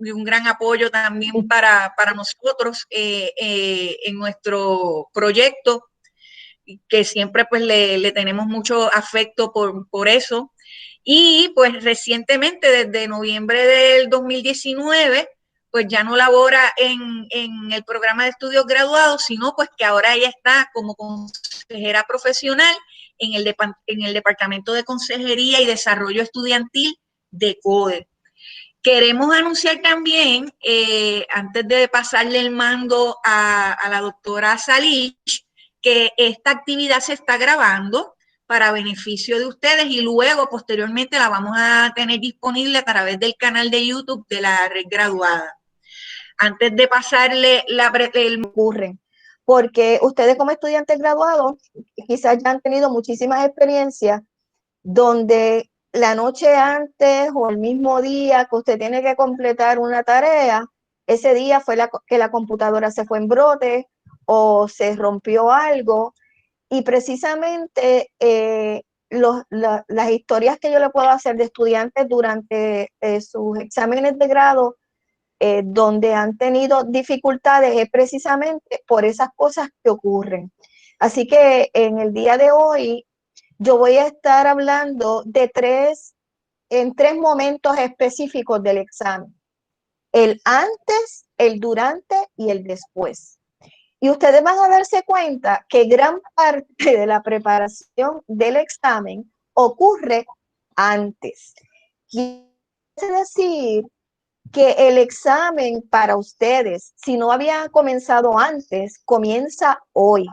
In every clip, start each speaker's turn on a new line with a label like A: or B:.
A: un gran apoyo también para nosotros en nuestro proyecto, que siempre pues le tenemos mucho afecto por eso. Y pues recientemente, desde noviembre del 2019, pues ya no labora en el programa de estudios graduados, sino pues que ahora ella está como consejera profesional en el Departamento de Consejería y Desarrollo Estudiantil de CODE. Queremos anunciar también, antes de pasarle el mando a la doctora Salich, que esta actividad se está grabando para beneficio de ustedes y luego, posteriormente, la vamos a tener disponible a través del canal de YouTube de la Red Graduada. Antes de pasarle
B: ocurren, porque ustedes como estudiantes graduados quizás ya han tenido muchísimas experiencias donde la noche antes o el mismo día que usted tiene que completar una tarea, ese día fue que la computadora se fue en brote o se rompió algo, y precisamente las historias que yo le puedo hacer de estudiantes durante sus exámenes de grado, donde han tenido dificultades, es precisamente por esas cosas que ocurren. Así que en el día de hoy yo voy a estar hablando de en tres momentos específicos del examen: el antes, el durante y el después. Y ustedes van a darse cuenta que gran parte de la preparación del examen ocurre antes. Quiere decir que el examen para ustedes, si no había comenzado antes, comienza hoy.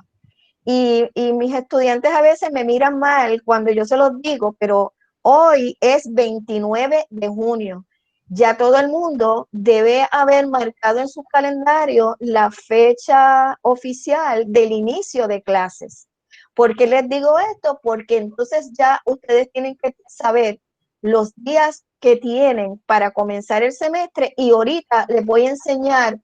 B: Y mis estudiantes a veces me miran mal cuando yo se los digo, pero hoy es 29 de junio. Ya todo el mundo debe haber marcado en su calendario la fecha oficial del inicio de clases. ¿Por qué les digo esto? Porque entonces ya ustedes tienen que saber los días que tienen para comenzar el semestre, y ahorita les voy a enseñar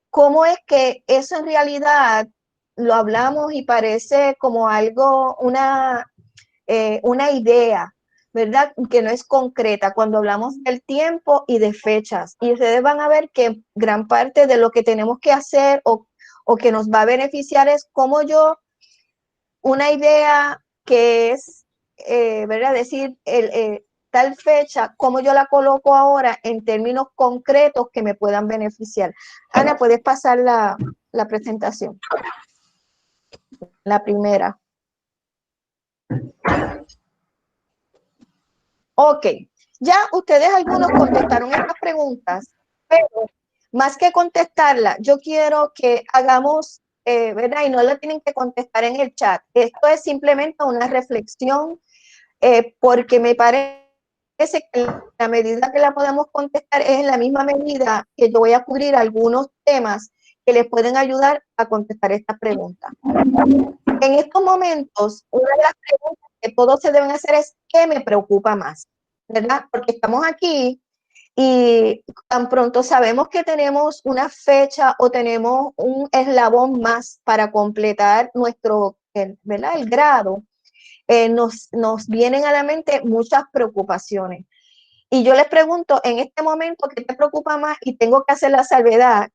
B: cómo es que eso en realidad lo hablamos y parece como algo, una idea, ¿verdad? Que no es concreta cuando hablamos del tiempo y de fechas. Y ustedes van a ver que gran parte de lo que tenemos que hacer o que nos va a beneficiar es como una idea que es, ¿verdad? Decir, tal fecha, cómo yo la coloco ahora en términos concretos que me puedan beneficiar. Ana, ¿puedes pasar la presentación? La primera. Ok, ya ustedes algunos contestaron estas preguntas, pero más que contestarla, yo quiero que hagamos, ¿verdad? Y no la tienen que contestar en el chat. Esto es simplemente una reflexión, porque me parece que la medida que la podemos contestar es en la misma medida que yo voy a cubrir algunos temas que les pueden ayudar a contestar esta pregunta. En estos momentos, una de las preguntas que todos se deben hacer es: ¿qué me preocupa más? ¿Verdad? Porque estamos aquí y tan pronto sabemos que tenemos una fecha o tenemos un eslabón más para completar nuestro, ¿verdad?, el grado, nos vienen a la mente muchas preocupaciones. Y yo les pregunto, en este momento, ¿qué te preocupa más? Y tengo que hacer la salvedad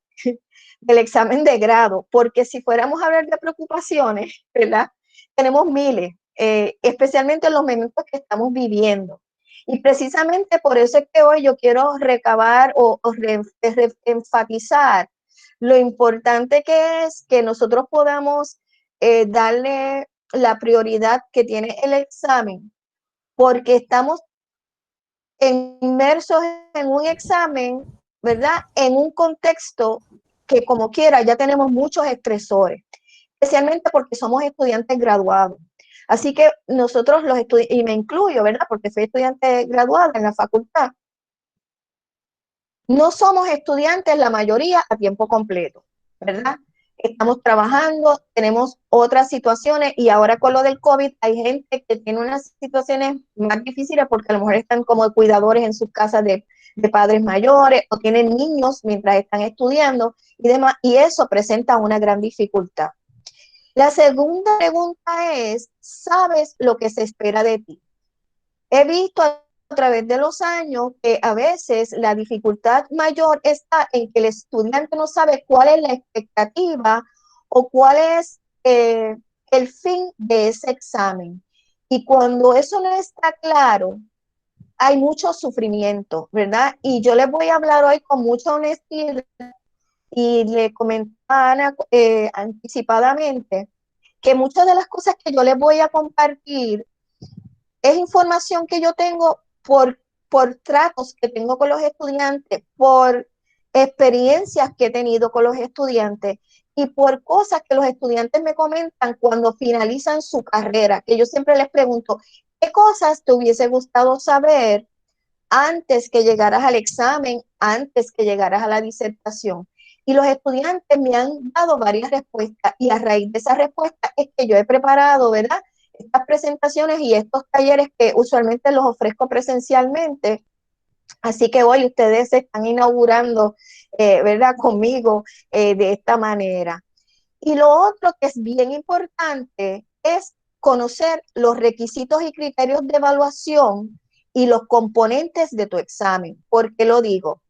B: del examen de grado, porque si fuéramos a hablar de preocupaciones, ¿verdad?, tenemos miles, especialmente en los momentos que estamos viviendo. Y precisamente por eso es que hoy yo quiero recabar o enfatizar lo importante que es que nosotros podamos darle la prioridad que tiene el examen, porque estamos inmersos en un examen, ¿verdad?, en un contexto que, como quiera, ya tenemos muchos estresores, especialmente porque somos estudiantes graduados. Así que nosotros los estudiantes, y me incluyo, ¿verdad?, porque soy estudiante graduada en la facultad, no somos estudiantes la mayoría a tiempo completo, ¿verdad? Estamos trabajando, tenemos otras situaciones, y ahora con lo del COVID hay gente que tiene unas situaciones más difíciles porque a lo mejor están como cuidadores en sus casas de padres mayores, o tienen niños mientras están estudiando y demás, y eso presenta una gran dificultad. La segunda pregunta es: ¿sabes lo que se espera de ti? He visto a través de los años que a veces la dificultad mayor está en que el estudiante no sabe cuál es la expectativa o cuál es el fin de ese examen. Y cuando eso no está claro, hay mucho sufrimiento, ¿verdad? Y yo les voy a hablar hoy con mucha honestidad y le comentaba a Ana anticipadamente que muchas de las cosas que yo les voy a compartir es información que yo tengo por tratos que tengo con los estudiantes, por experiencias que he tenido con los estudiantes y por cosas que los estudiantes me comentan cuando finalizan su carrera, que yo siempre les pregunto, ¿qué cosas te hubiese gustado saber antes que llegaras al examen, antes que llegaras a la disertación? Y los estudiantes me han dado varias respuestas y a raíz de esas respuestas es que yo he preparado, ¿verdad? Estas presentaciones y estos talleres que usualmente los ofrezco presencialmente. Así que hoy ustedes se están inaugurando, ¿verdad? Conmigo de esta manera. Y lo otro que es bien importante es conocer los requisitos y criterios de evaluación y los componentes de tu examen. ¿Por qué lo digo?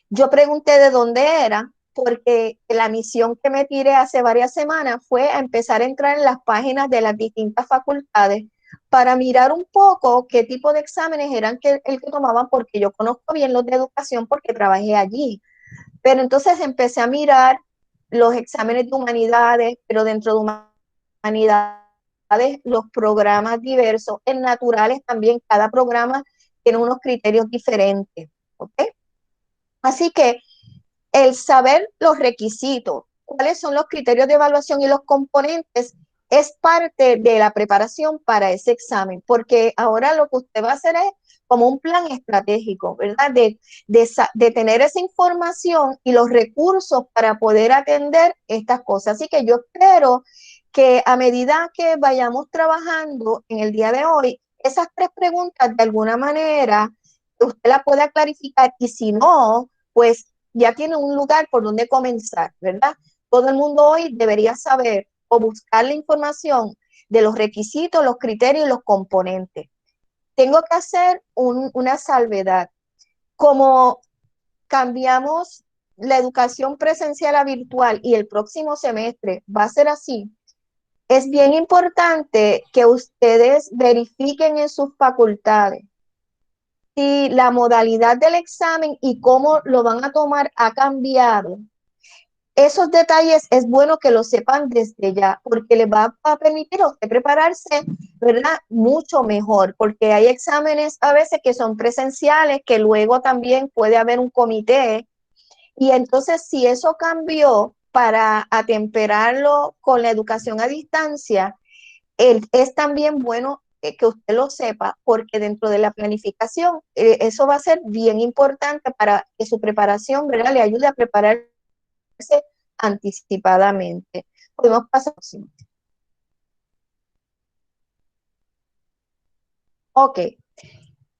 B: Yo pregunté de dónde era, porque la misión que me tiré hace varias semanas fue a empezar a entrar en las páginas de las distintas facultades para mirar un poco qué tipo de exámenes eran el que tomaban, porque yo conozco bien los de educación porque trabajé allí. Pero entonces empecé a mirar los exámenes de humanidades, pero dentro de humanidades, los programas diversos, en naturales también, cada programa tiene unos criterios diferentes. ¿Ok? Así que el saber los requisitos, cuáles son los criterios de evaluación y los componentes, es parte de la preparación para ese examen, porque ahora lo que usted va a hacer es como un plan estratégico, ¿verdad? De tener esa información y los recursos para poder atender estas cosas. Así que yo espero que a medida que vayamos trabajando en el día de hoy, esas tres preguntas de alguna manera usted la pueda clarificar y si no, pues ya tiene un lugar por donde comenzar, ¿verdad? Todo el mundo hoy debería saber o buscar la información de los requisitos, los criterios y los componentes. Tengo que hacer una salvedad. Como cambiamos la educación presencial a virtual y el próximo semestre va a ser así, es bien importante que ustedes verifiquen en sus facultades si la modalidad del examen y cómo lo van a tomar ha cambiado. Esos detalles es bueno que lo sepan desde ya, porque les va a permitir a usted prepararse, ¿verdad? Mucho mejor, porque hay exámenes a veces que son presenciales, que luego también puede haber un comité, y entonces si eso cambió para atemperarlo con la educación a distancia, es también bueno que usted lo sepa, porque dentro de la planificación, eso va a ser bien importante para que su preparación, ¿verdad? Le ayude a prepararse anticipadamente. Podemos pasar. Ok.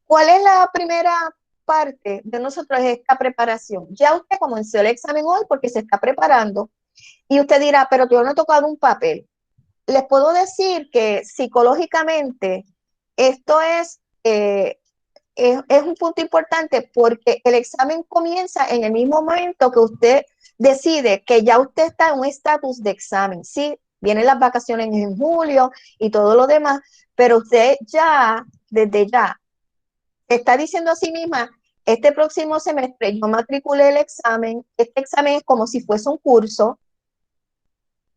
B: ¿Cuál es la primera parte de nosotros? Esta preparación. Ya usted comenzó el examen hoy porque se está preparando y usted dirá, pero yo no he tocado un papel. Les puedo decir que psicológicamente esto es un punto importante porque el examen comienza en el mismo momento que usted decide que ya usted está en un estatus de examen. Sí, vienen las vacaciones en julio y todo lo demás, pero usted ya, desde ya, está diciendo a sí misma, este próximo semestre yo matriculé el examen, este examen es como si fuese un curso,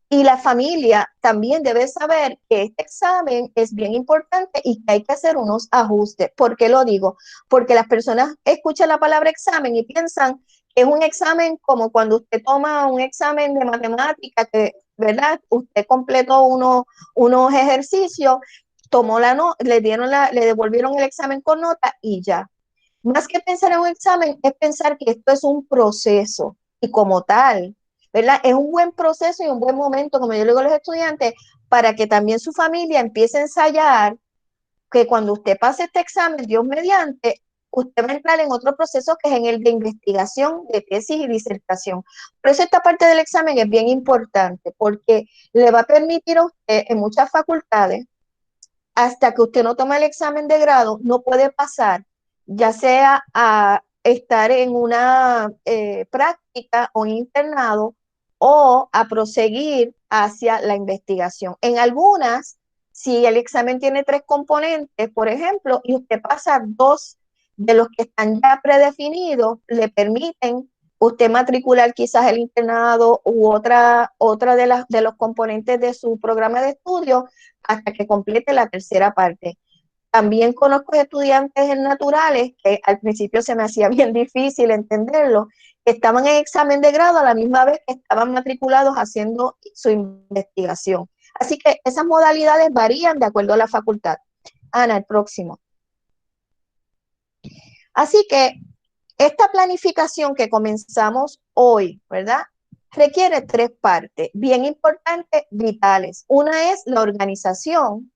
B: y la familia también debe saber que este examen es bien importante y que hay que hacer unos ajustes. ¿Por qué lo digo? Porque las personas escuchan la palabra examen y piensan que es un examen como cuando usted toma un examen de matemática, que, ¿verdad? Usted completó unos ejercicios, tomó le devolvieron el examen con nota y ya. Más que pensar en un examen, es pensar que esto es un proceso y como tal, ¿verdad? Es un buen proceso y un buen momento, como yo le digo a los estudiantes, para que también su familia empiece a ensayar que cuando usted pase este examen, Dios mediante, usted va a entrar en otro proceso que es en el de investigación, de tesis y disertación. Por eso esta parte del examen es bien importante, porque le va a permitir a usted en muchas facultades, hasta que usted no toma el examen de grado, no puede pasar ya sea a estar en una práctica o internado o a proseguir hacia la investigación. En algunas, si el examen tiene 3 componentes, por ejemplo, y usted pasa 2 de los que están ya predefinidos, le permiten usted matricular quizás el internado u otra de los componentes de su programa de estudio hasta que complete la tercera parte. También conozco estudiantes en naturales que al principio se me hacía bien difícil entenderlo, que estaban en examen de grado a la misma vez que estaban matriculados haciendo su investigación. Así que esas modalidades varían de acuerdo a la facultad. Ana, el próximo. Así que esta planificación que comenzamos hoy, ¿verdad? Requiere 3 partes bien importantes, vitales. Una es la organización,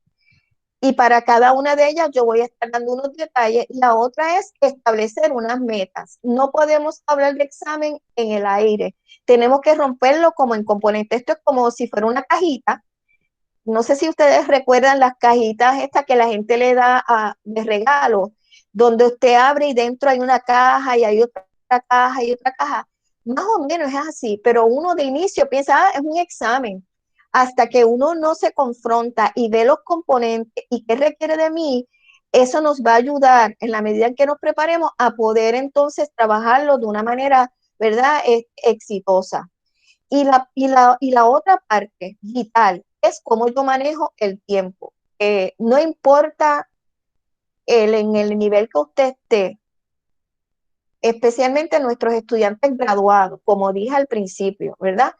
B: y para cada una de ellas yo voy a estar dando unos detalles. La otra es establecer unas metas. No podemos hablar de examen en el aire. Tenemos que romperlo como en componentes. Esto es como si fuera una cajita. No sé si ustedes recuerdan las cajitas estas que la gente le da de regalo, donde usted abre y dentro hay una caja y hay otra caja y otra caja. Más o menos es así, pero uno de inicio piensa, es un examen. Hasta que uno no se confronta y ve los componentes y qué requiere de mí, eso nos va a ayudar en la medida en que nos preparemos a poder entonces trabajarlo de una manera, ¿verdad?, exitosa. Y la otra parte vital es cómo yo manejo el tiempo. No importa en el nivel que usted esté, especialmente nuestros estudiantes graduados, como dije al principio, ¿verdad?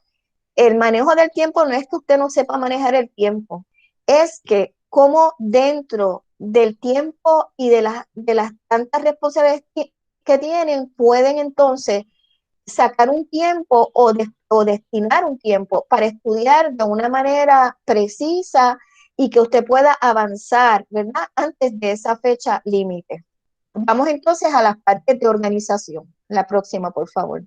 B: El manejo del tiempo no es que usted no sepa manejar el tiempo, es que como dentro del tiempo y de las tantas responsabilidades que tienen, pueden entonces sacar un tiempo o destinar un tiempo para estudiar de una manera precisa y que usted pueda avanzar, ¿verdad? Antes de esa fecha límite. Vamos entonces a las partes de organización. La próxima, por favor.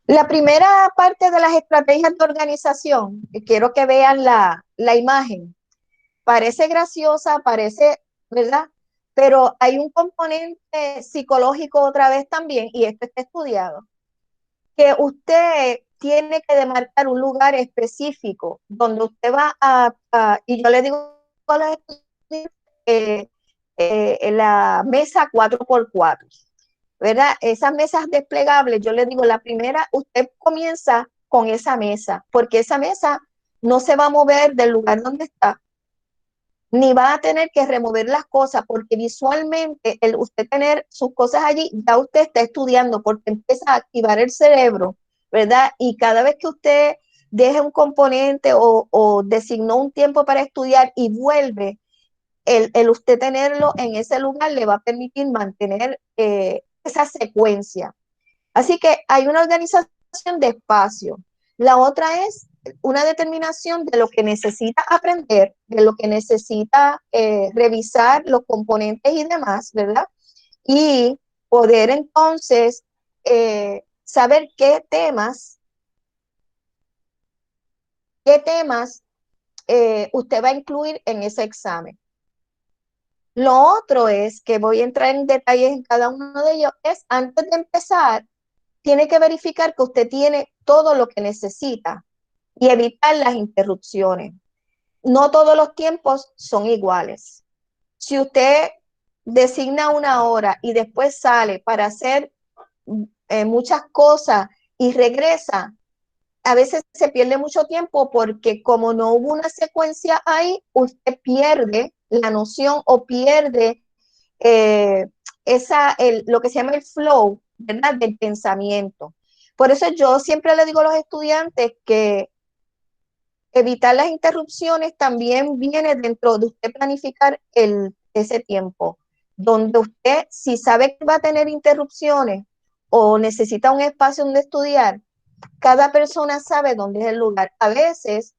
B: La primera parte de las estrategias de organización, quiero que vean la imagen. Parece graciosa, parece, ¿verdad? Pero hay un componente psicológico otra vez también, y esto está estudiado, que usted tiene que demarcar un lugar específico donde usted va y yo le digo a los estudiantes, en la mesa 4x4, ¿verdad? Esas mesas desplegables, yo le digo, la primera, usted comienza con esa mesa, porque esa mesa no se va a mover del lugar donde está, ni va a tener que remover las cosas, porque visualmente el usted tener sus cosas allí, ya usted está estudiando, porque empieza a activar el cerebro, ¿verdad? Y cada vez que usted deje un componente o designó un tiempo para estudiar y vuelve, el usted tenerlo en ese lugar le va a permitir mantener esa secuencia. Así que hay una organización de espacio. La otra es una determinación de lo que necesita aprender, de lo que necesita revisar los componentes y demás, ¿verdad? Y poder entonces saber qué temas usted va a incluir en ese examen. Lo otro es que voy a entrar en detalles en cada uno de ellos, es antes de empezar, tiene que verificar que usted tiene todo lo que necesita y evitar las interrupciones. No todos los tiempos son iguales. Si usted designa una hora y después sale para hacer muchas cosas y regresa, a veces se pierde mucho tiempo porque como no hubo una secuencia ahí, usted pierde la noción o pierde eh, lo que se llama el flow, ¿verdad? Del pensamiento. Por eso yo siempre le digo a los estudiantes que evitar las interrupciones también viene dentro de usted planificar ese tiempo, donde usted, si sabe que va a tener interrupciones o necesita un espacio donde estudiar, cada persona sabe dónde es el lugar. A veces,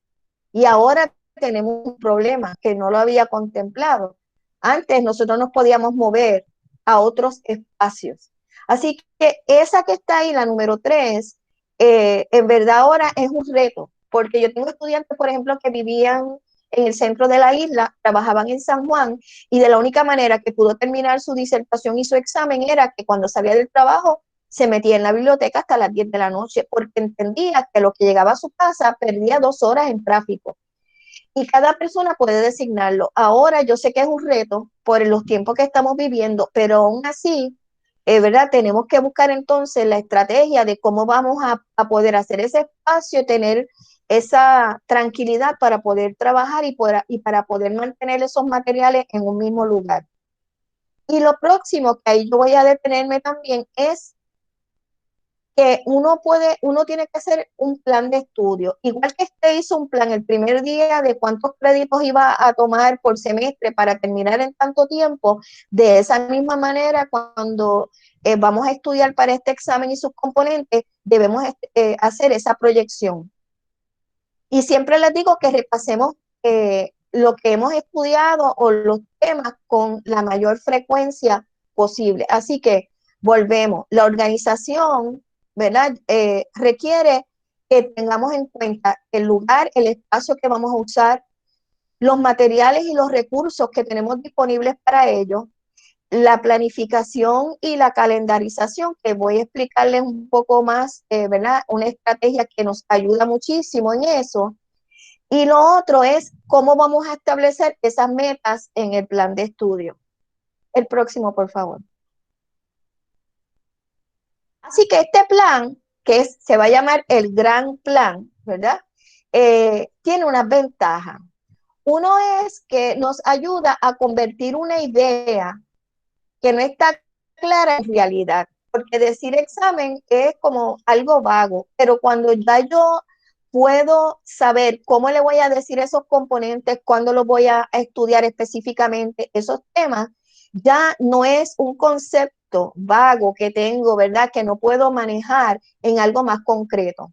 B: y ahora tenemos un problema que no lo había contemplado. Antes nosotros nos podíamos mover a otros espacios. Así que esa que está ahí, la número 3, en verdad ahora es un reto, porque yo tengo estudiantes, por ejemplo, que vivían en el centro de la isla, trabajaban en San Juan, y de la única manera que pudo terminar su disertación y su examen era que cuando salía del trabajo se metía en la biblioteca hasta las 10 de la noche, porque entendía que lo que llegaba a su casa perdía 2 horas en tráfico. Y cada persona puede designarlo. Ahora yo sé que es un reto por los tiempos que estamos viviendo, pero aún así, ¿verdad? Tenemos que buscar entonces la estrategia de cómo vamos a poder hacer ese espacio, tener esa tranquilidad para poder trabajar y para poder mantener esos materiales en un mismo lugar. Y lo próximo que ahí yo voy a detenerme también es que uno tiene que hacer un plan de estudio. Igual que usted hizo un plan el primer día de cuántos créditos iba a tomar por semestre para terminar en tanto tiempo, de esa misma manera, cuando vamos a estudiar para este examen y sus componentes, debemos hacer esa proyección. Y siempre les digo que repasemos lo que hemos estudiado o los temas con la mayor frecuencia posible. Así que volvemos. La organización, ¿verdad? Requiere que tengamos en cuenta el lugar, el espacio que vamos a usar, los materiales y los recursos que tenemos disponibles para ello, la planificación y la calendarización, que voy a explicarles un poco más, ¿verdad? Una estrategia que nos ayuda muchísimo en eso. Y lo otro es cómo vamos a establecer esas metas en el plan de estudio. El próximo, por favor. Así que este plan, se va a llamar el gran plan, ¿verdad? Tiene unas ventajas. Uno es que nos ayuda a convertir una idea que no está clara en realidad, porque decir examen es como algo vago, pero cuando ya yo puedo saber cómo le voy a decir esos componentes, cuándo los voy a estudiar específicamente, esos temas, ya no es un concepto vago que tengo, ¿verdad? Que no puedo manejar en algo más concreto.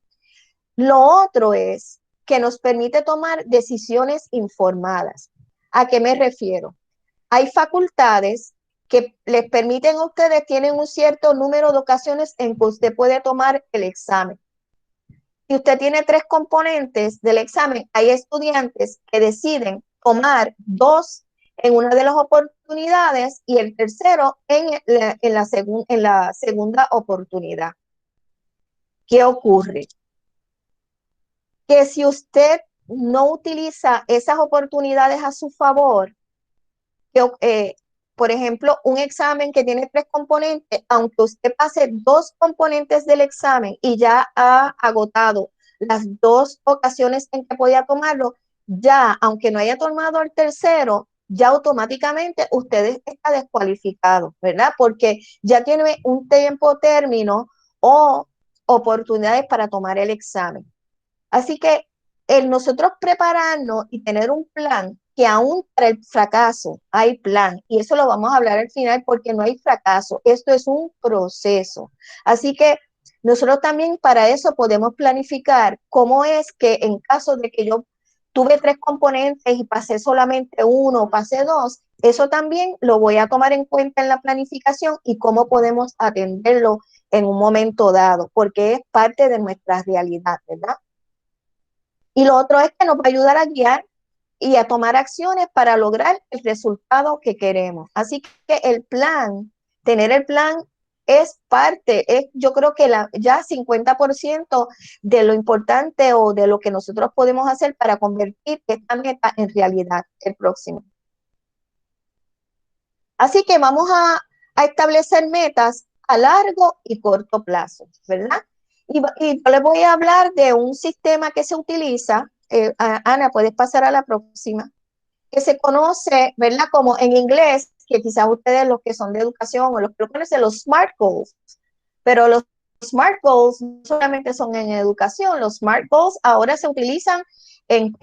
B: Lo otro es que nos permite tomar decisiones informadas. ¿A qué me refiero? Hay facultades que les permiten a ustedes, tienen un cierto número de ocasiones en que usted puede tomar el examen. Si usted tiene 3 componentes del examen, hay estudiantes que deciden tomar 2 en una de las oportunidades y el tercero en la segunda oportunidad. ¿Qué ocurre? Que si usted no utiliza esas oportunidades a su favor, por ejemplo, un examen que tiene 3 componentes, aunque usted pase 2 componentes del examen y ya ha agotado las 2 ocasiones en que podía tomarlo, ya, aunque no haya tomado el tercero, ya automáticamente usted está descualificado, ¿verdad? Porque ya tiene un tiempo término o oportunidades para tomar el examen. Así que el nosotros prepararnos y tener un plan, que aún para el fracaso hay plan, y eso lo vamos a hablar al final porque no hay fracaso, esto es un proceso. Así que nosotros también para eso podemos planificar cómo es que en caso de que yo tuve 3 componentes y pasé solamente uno, pasé 2, eso también lo voy a tomar en cuenta en la planificación y cómo podemos atenderlo en un momento dado, porque es parte de nuestra realidad, ¿verdad? Y lo otro es que nos va a ayudar a guiar y a tomar acciones para lograr el resultado que queremos. Así que el plan, tener el plan es parte, yo creo que ya 50% de lo importante o de lo que nosotros podemos hacer para convertir esta meta en realidad el próximo. Así que vamos a establecer metas a largo y corto plazo, ¿verdad? Y yo les voy a hablar de un sistema que se utiliza, Ana, puedes pasar a la próxima, que se conoce, ¿verdad? Como en inglés, que quizás ustedes los que son de educación o los que lo conocen, los SMART Goals, pero los SMART Goals no solamente son en educación, los SMART Goals ahora se utilizan en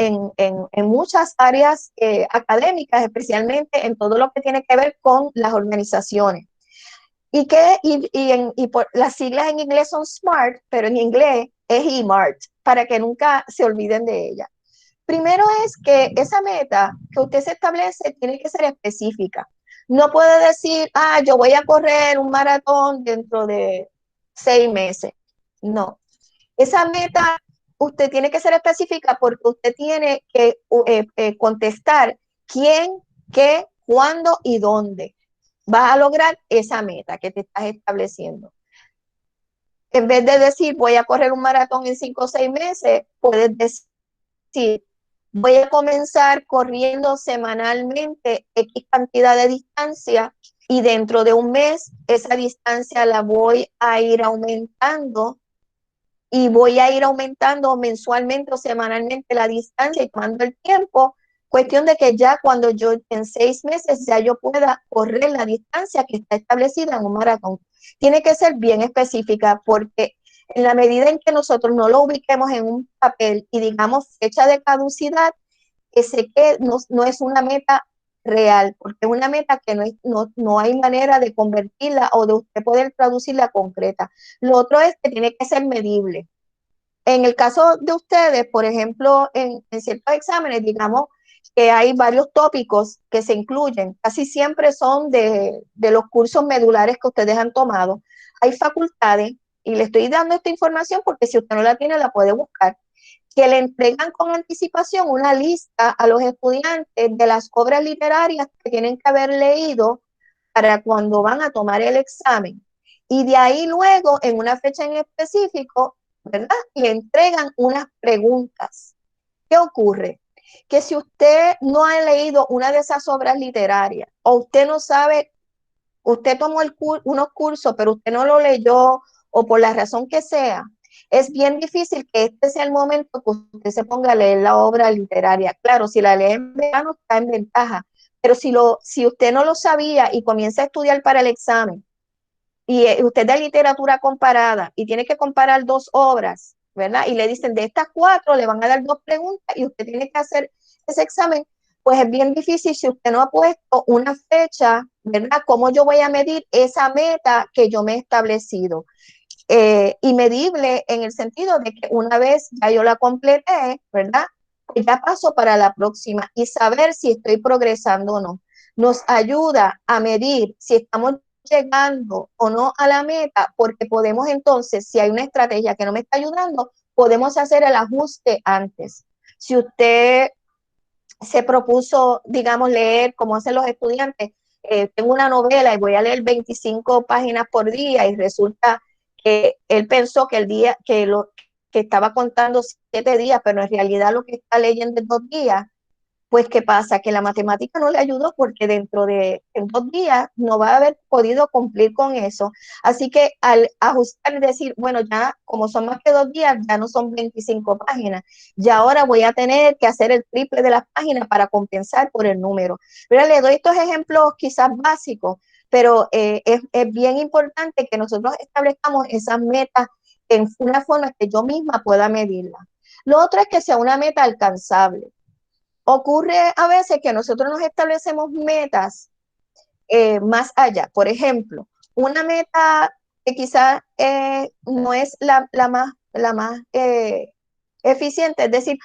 B: muchas áreas académicas, especialmente en todo lo que tiene que ver con las organizaciones. Y por las siglas en inglés son SMART, pero en inglés es EMART, para que nunca se olviden de ella. Primero es que esa meta que usted se establece tiene que ser específica. No puede decir, yo voy a correr un maratón dentro de 6 meses. No. Esa meta usted tiene que ser específica porque usted tiene que contestar quién, qué, cuándo y dónde vas a lograr esa meta que te estás estableciendo. En vez de decir voy a correr un maratón en 5 o 6 meses, puedes decir voy a comenzar corriendo semanalmente X cantidad de distancia y dentro de un mes esa distancia la voy a ir aumentando y voy a ir aumentando mensualmente o semanalmente la distancia y tomando el tiempo. Cuestión de que ya cuando yo en 6 meses ya yo pueda correr la distancia que está establecida en un maratón. Tiene que ser bien específica porque en la medida en que nosotros no lo ubiquemos en un papel y digamos fecha de caducidad, ese que no es una meta real, porque es una meta que no hay manera de convertirla o de usted poder traducirla concreta. Lo otro es que tiene que ser medible. En el caso de ustedes, por ejemplo, en ciertos exámenes, digamos que hay varios tópicos que se incluyen, casi siempre son de los cursos medulares que ustedes han tomado. Hay facultades, y le estoy dando esta información porque si usted no la tiene, la puede buscar, que le entregan con anticipación una lista a los estudiantes de las obras literarias que tienen que haber leído para cuando van a tomar el examen. Y de ahí luego, en una fecha en específico, ¿verdad? Le entregan unas preguntas. ¿Qué ocurre? Que si usted no ha leído una de esas obras literarias o usted no sabe, usted tomó unos cursos, pero usted no lo leyó o por la razón que sea, es bien difícil que este sea el momento que usted se ponga a leer la obra literaria. Claro, si la lee en verano está en ventaja, pero si usted no lo sabía y comienza a estudiar para el examen y usted da literatura comparada y tiene que comparar 2 obras, ¿verdad? Y le dicen de estas 4 le van a dar 2 preguntas y usted tiene que hacer ese examen, pues es bien difícil si usted no ha puesto una fecha, ¿verdad? ¿Cómo yo voy a medir esa meta que yo me he establecido? Y medible en el sentido de que una vez ya yo la completé, ¿verdad? Pues ya paso para la próxima y saber si estoy progresando o no. Nos ayuda a medir si estamos llegando o no a la meta, porque podemos entonces, si hay una estrategia que no me está ayudando, podemos hacer el ajuste antes. Si usted se propuso, digamos, leer, como hacen los estudiantes, tengo una novela y voy a leer 25 páginas por día y resulta que él pensó que el día, que estaba contando 7 días, pero en realidad lo que está leyendo es 2 días, pues, ¿qué pasa? Que la matemática no le ayudó porque dentro de en 2 días no va a haber podido cumplir con eso. Así que al ajustar y decir, bueno, ya como son más que 2 días, ya no son 25 páginas. Ya ahora voy a tener que hacer el triple de las páginas para compensar por el número. Pero le doy estos ejemplos quizás básicos, pero es bien importante que nosotros establezcamos esas metas en una forma que yo misma pueda medirla. Lo otro es que sea una meta alcanzable. Ocurre a veces que nosotros nos establecemos metas más allá. Por ejemplo, una meta que quizás no es la más eficiente, es decir,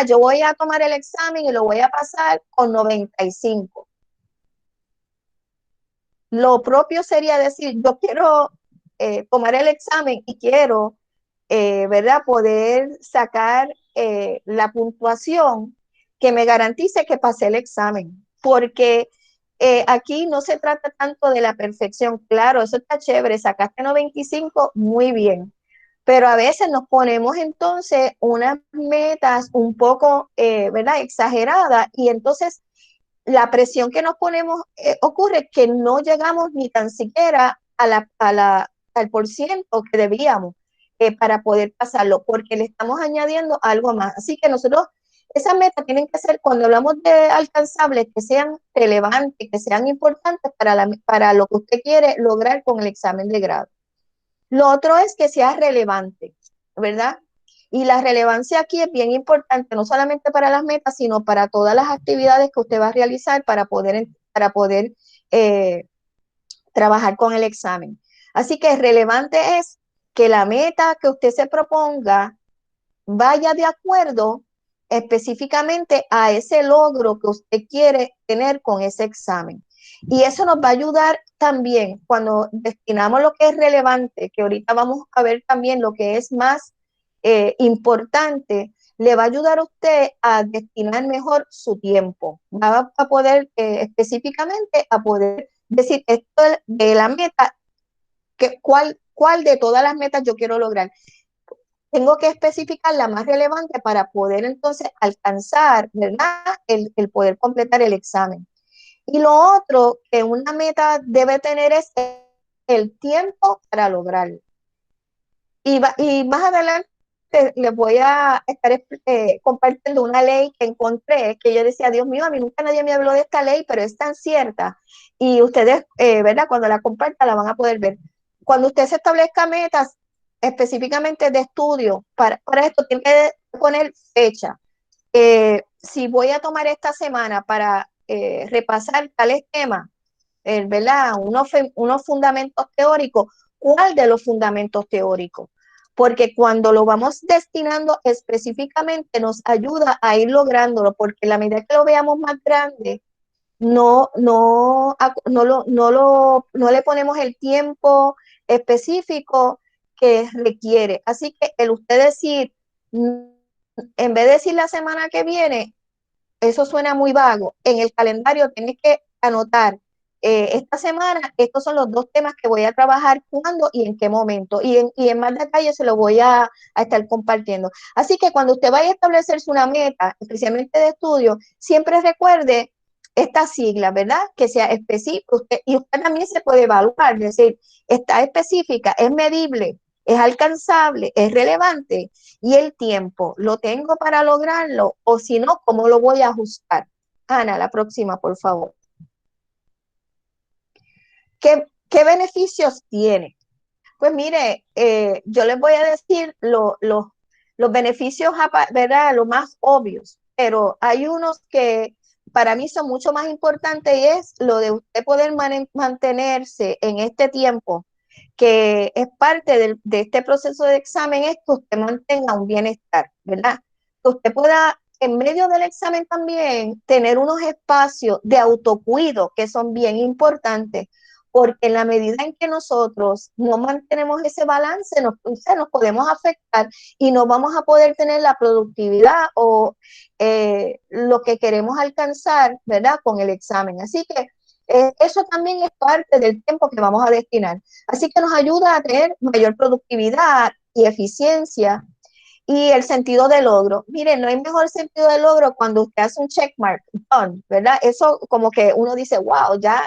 B: yo voy a tomar el examen y lo voy a pasar con 95. Lo propio sería decir, yo quiero tomar el examen y quiero, ¿verdad?, poder sacar la puntuación que me garantice que pasé el examen. Porque aquí no se trata tanto de la perfección. Claro, eso está chévere, sacaste 95, muy bien. Pero a veces nos ponemos entonces unas metas un poco, ¿verdad?, exageradas y entonces la presión que nos ponemos ocurre que no llegamos ni tan siquiera al por ciento que debíamos para poder pasarlo, porque le estamos añadiendo algo más. Así que nosotros, esas metas tienen que ser, cuando hablamos de alcanzables, que sean relevantes, que sean importantes para lo que usted quiere lograr con el examen de grado. Lo otro es que sea relevante, ¿verdad? Y la relevancia aquí es bien importante, no solamente para las metas, sino para todas las actividades que usted va a realizar para poder trabajar con el examen. Así que relevante es que la meta que usted se proponga vaya de acuerdo específicamente a ese logro que usted quiere tener con ese examen. Y eso nos va a ayudar también cuando destinamos lo que es relevante, que ahorita vamos a ver también lo que es más importante, le va a ayudar a usted a destinar mejor su tiempo. Va a poder específicamente a poder decir esto de la meta, cuál de todas las metas yo quiero lograr. Tengo que especificar la más relevante para poder entonces alcanzar, ¿verdad? El poder completar el examen. Y lo otro que una meta debe tener es el tiempo para lograrlo. Y más adelante les voy a estar compartiendo una ley que encontré, que yo decía, Dios mío, a mí nunca nadie me habló de esta ley, pero es tan cierta. Y ustedes, ¿verdad? Cuando la compartan la van a poder ver. Cuando usted se establezca metas específicamente de estudio, para esto tiene que poner fecha. Si voy a tomar esta semana para repasar tales temas, ¿verdad? Unos fundamentos teóricos, ¿cuál de los fundamentos teóricos? Porque cuando lo vamos destinando específicamente nos ayuda a ir lográndolo, porque a la medida que lo veamos más grande, no le ponemos el tiempo específico que requiere. Así que el usted decir, en vez de decir la semana que viene, eso suena muy vago. En el calendario tienes que anotar esta semana, estos son los 2 temas que voy a trabajar, cuándo y en qué momento. Y en más detalle se lo voy a estar compartiendo. Así que cuando usted vaya a establecerse una meta, especialmente de estudio, siempre recuerde estas siglas, ¿verdad? Que sea específico. Y usted también se puede evaluar, es decir, está específica, es medible, es alcanzable, es relevante, y el tiempo, ¿lo tengo para lograrlo? O si no, ¿cómo lo voy a ajustar? Ana, la próxima, por favor. ¿Qué beneficios tiene? Pues mire, yo les voy a decir los beneficios, ¿verdad? Los más obvios, pero hay unos que para mí son mucho más importantes, y es lo de usted poder mantenerse en este tiempo, que es parte de este proceso de examen, es que usted mantenga un bienestar, ¿verdad? Que usted pueda, en medio del examen también, tener unos espacios de autocuido que son bien importantes, porque en la medida en que nosotros no mantenemos ese balance, nos podemos afectar y no vamos a poder tener la productividad o lo que queremos alcanzar, ¿verdad? Con el examen. Así que eso también es parte del tiempo que vamos a destinar. Así que nos ayuda a tener mayor productividad y eficiencia y el sentido de logro. Miren, no hay mejor sentido de logro cuando usted hace un checkmark, done, ¿verdad? Eso como que uno dice, wow, ya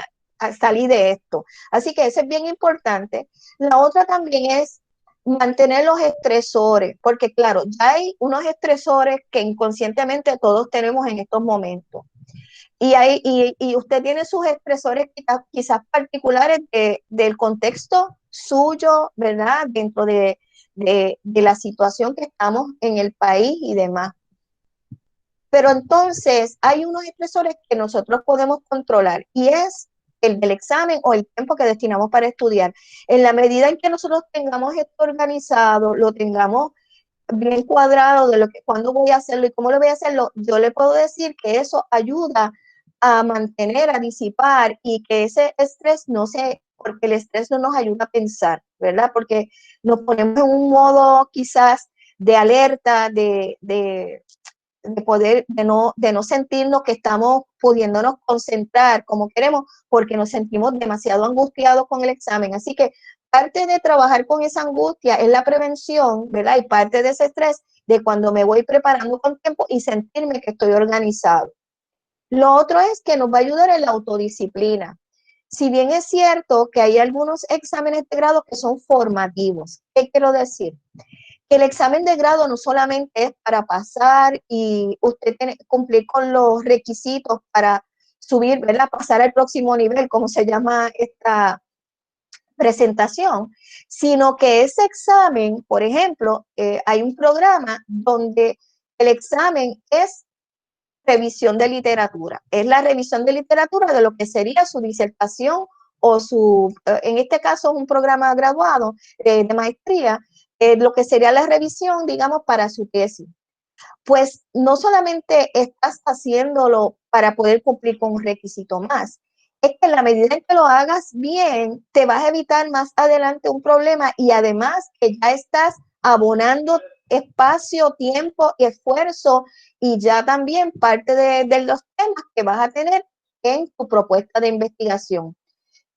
B: salí de esto. Así que eso es bien importante. La otra también es mantener los estresores, porque claro, ya hay unos estresores que inconscientemente todos tenemos en estos momentos. Y usted tiene sus estresores quizás particulares del contexto suyo, ¿verdad? Dentro de la situación que estamos en el país y demás. Pero entonces hay unos estresores que nosotros podemos controlar, y es el del examen o el tiempo que destinamos para estudiar. En la medida en que nosotros tengamos esto organizado, lo tengamos bien cuadrado de lo que, cuándo voy a hacerlo y cómo lo voy a hacerlo, yo le puedo decir que eso ayuda a mantener, a disipar, y que ese estrés no se, porque el estrés no nos ayuda a pensar, ¿verdad? Porque nos ponemos en un modo quizás de alerta, de poder, de no sentirnos que estamos pudiéndonos concentrar como queremos, porque nos sentimos demasiado angustiados con el examen. Así que parte de trabajar con esa angustia es la prevención, ¿verdad? Y parte de ese estrés de cuando me voy preparando con tiempo y sentirme que estoy organizado. Lo otro es que nos va a ayudar en la autodisciplina. Si bien es cierto que hay algunos exámenes de grado que son formativos, ¿qué quiero decir? Que el examen de grado no solamente es para pasar y usted tiene que cumplir con los requisitos para subir, ¿verdad? Pasar al próximo nivel, como se llama esta presentación, sino que ese examen, por ejemplo, hay un programa donde el examen es revisión de literatura. Es la revisión de literatura de lo que sería su disertación o en este caso es un programa graduado de maestría, lo que sería la revisión, digamos, para su tesis. Pues no solamente estás haciéndolo para poder cumplir con un requisito más, es que en la medida en que lo hagas bien, te vas a evitar más adelante un problema, y además que ya estás abonando espacio, tiempo y esfuerzo y ya también parte de los temas que vas a tener en tu propuesta de investigación.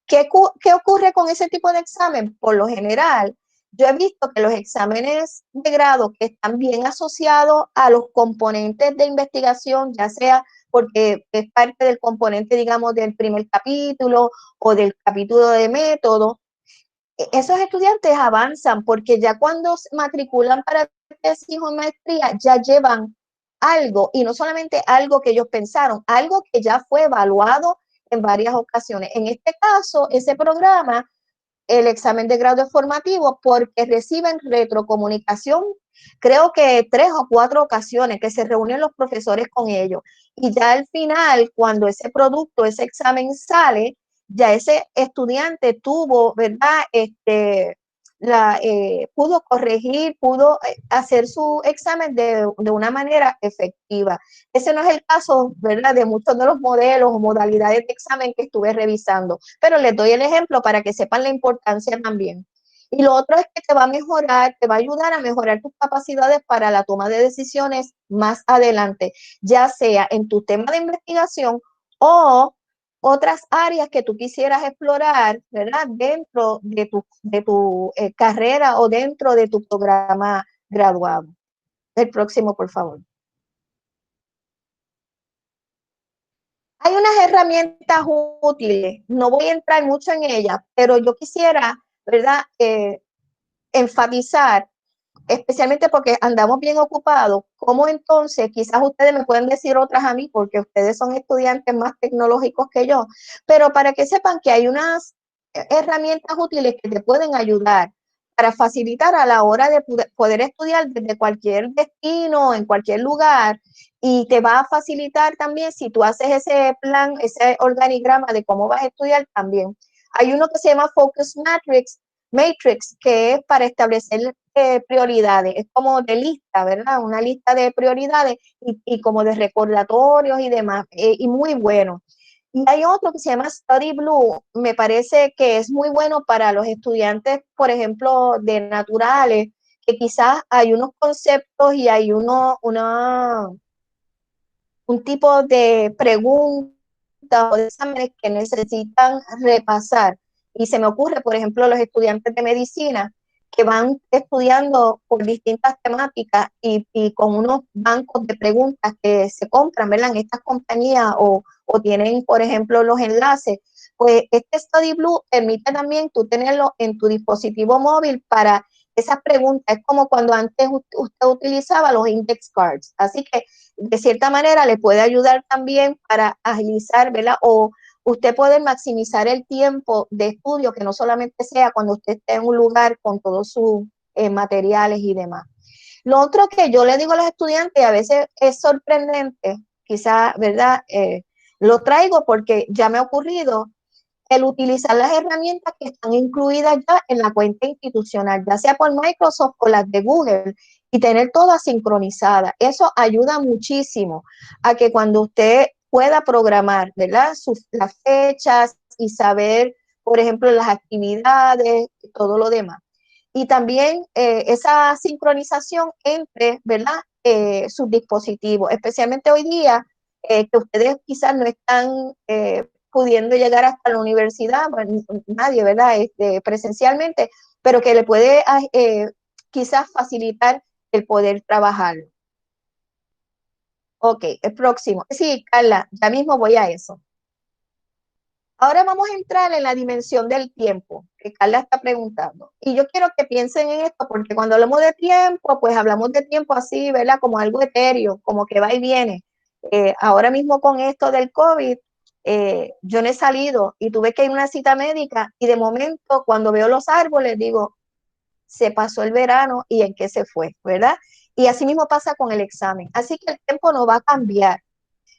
B: ¿Qué ocurre con ese tipo de examen? Por lo general, yo he visto que los exámenes de grado que están bien asociados a los componentes de investigación, ya sea porque es parte del componente, digamos, del primer capítulo o del capítulo de método, esos estudiantes avanzan porque ya cuando se matriculan para tesis o maestría ya llevan algo y no solamente algo que ellos pensaron, algo que ya fue evaluado en varias ocasiones. En este caso, ese programa, el examen de grado es formativo porque reciben retrocomunicación, creo que 3 o 4 ocasiones que se reúnen los profesores con ellos. Y ya al final, cuando ese producto, ese examen sale, ya ese estudiante tuvo, ¿verdad? Pudo corregir, pudo hacer su examen de una manera efectiva. Ese no es el caso, ¿verdad?, de muchos de los modelos o modalidades de examen que estuve revisando, pero les doy el ejemplo para que sepan la importancia también. Y lo otro es que te va a mejorar, te va a ayudar a mejorar tus capacidades para la toma de decisiones más adelante, ya sea en tu tema de investigación o otras áreas que tú quisieras explorar, ¿verdad?, dentro de tu carrera o dentro de tu programa graduado. El próximo, por favor. Hay unas herramientas útiles, no voy a entrar mucho en ellas, pero yo quisiera, ¿verdad?, enfatizar, especialmente porque andamos bien ocupados, cómo entonces, quizás ustedes me pueden decir otras a mí, porque ustedes son estudiantes más tecnológicos que yo, pero para que sepan que hay unas herramientas útiles que te pueden ayudar para facilitar a la hora de poder estudiar desde cualquier destino, en cualquier lugar, y te va a facilitar también si tú haces ese plan, ese organigrama de cómo vas a estudiar también. Hay uno que se llama Focus Matrix, que es para establecer prioridades, es como de lista, ¿verdad? Una lista de prioridades y como de recordatorios y demás, y muy bueno. Y hay otro que se llama Study Blue, me parece que es muy bueno para los estudiantes, por ejemplo, de naturales, que quizás hay unos conceptos y hay un tipo de preguntas o de exámenes que necesitan repasar. Y se me ocurre, por ejemplo, los estudiantes de medicina que van estudiando por distintas temáticas y con unos bancos de preguntas que se compran, ¿verdad?, en estas compañías o tienen, por ejemplo, los enlaces. Pues este Study Blue permite también tú tenerlo en tu dispositivo móvil para esas preguntas. Es como cuando antes usted utilizaba los index cards. Así que de cierta manera le puede ayudar también para agilizar, ¿verdad? O usted puede maximizar el tiempo de estudio, que no solamente sea cuando usted esté en un lugar con todos sus materiales y demás. Lo otro que yo le digo a los estudiantes, y a veces es sorprendente, quizás, ¿verdad? Lo traigo porque ya me ha ocurrido, el utilizar las herramientas que están incluidas ya en la cuenta institucional, ya sea por Microsoft o las de Google, y tener todas sincronizadas. Eso ayuda muchísimo a que cuando usted pueda programar, ¿verdad?, las fechas y saber, por ejemplo, las actividades, todo lo demás. Y también esa sincronización entre, ¿verdad?, sus dispositivos, especialmente hoy día, que ustedes quizás no están pudiendo llegar hasta la universidad, bueno, nadie, ¿verdad?, presencialmente, pero que le puede quizás facilitar el poder trabajar. Ok, el próximo. Sí, Carla, ya mismo voy a eso. Ahora vamos a entrar en la dimensión del tiempo, que Carla está preguntando. Y yo quiero que piensen en esto, porque cuando hablamos de tiempo, pues hablamos de tiempo así, ¿verdad?, como algo etéreo, como que va y viene. Ahora mismo con esto del COVID, yo no he salido y tuve que ir a una cita médica y de momento cuando veo los árboles digo, se pasó el verano y en qué se fue, ¿verdad? Y así mismo pasa con el examen. Así que el tiempo no va a cambiar.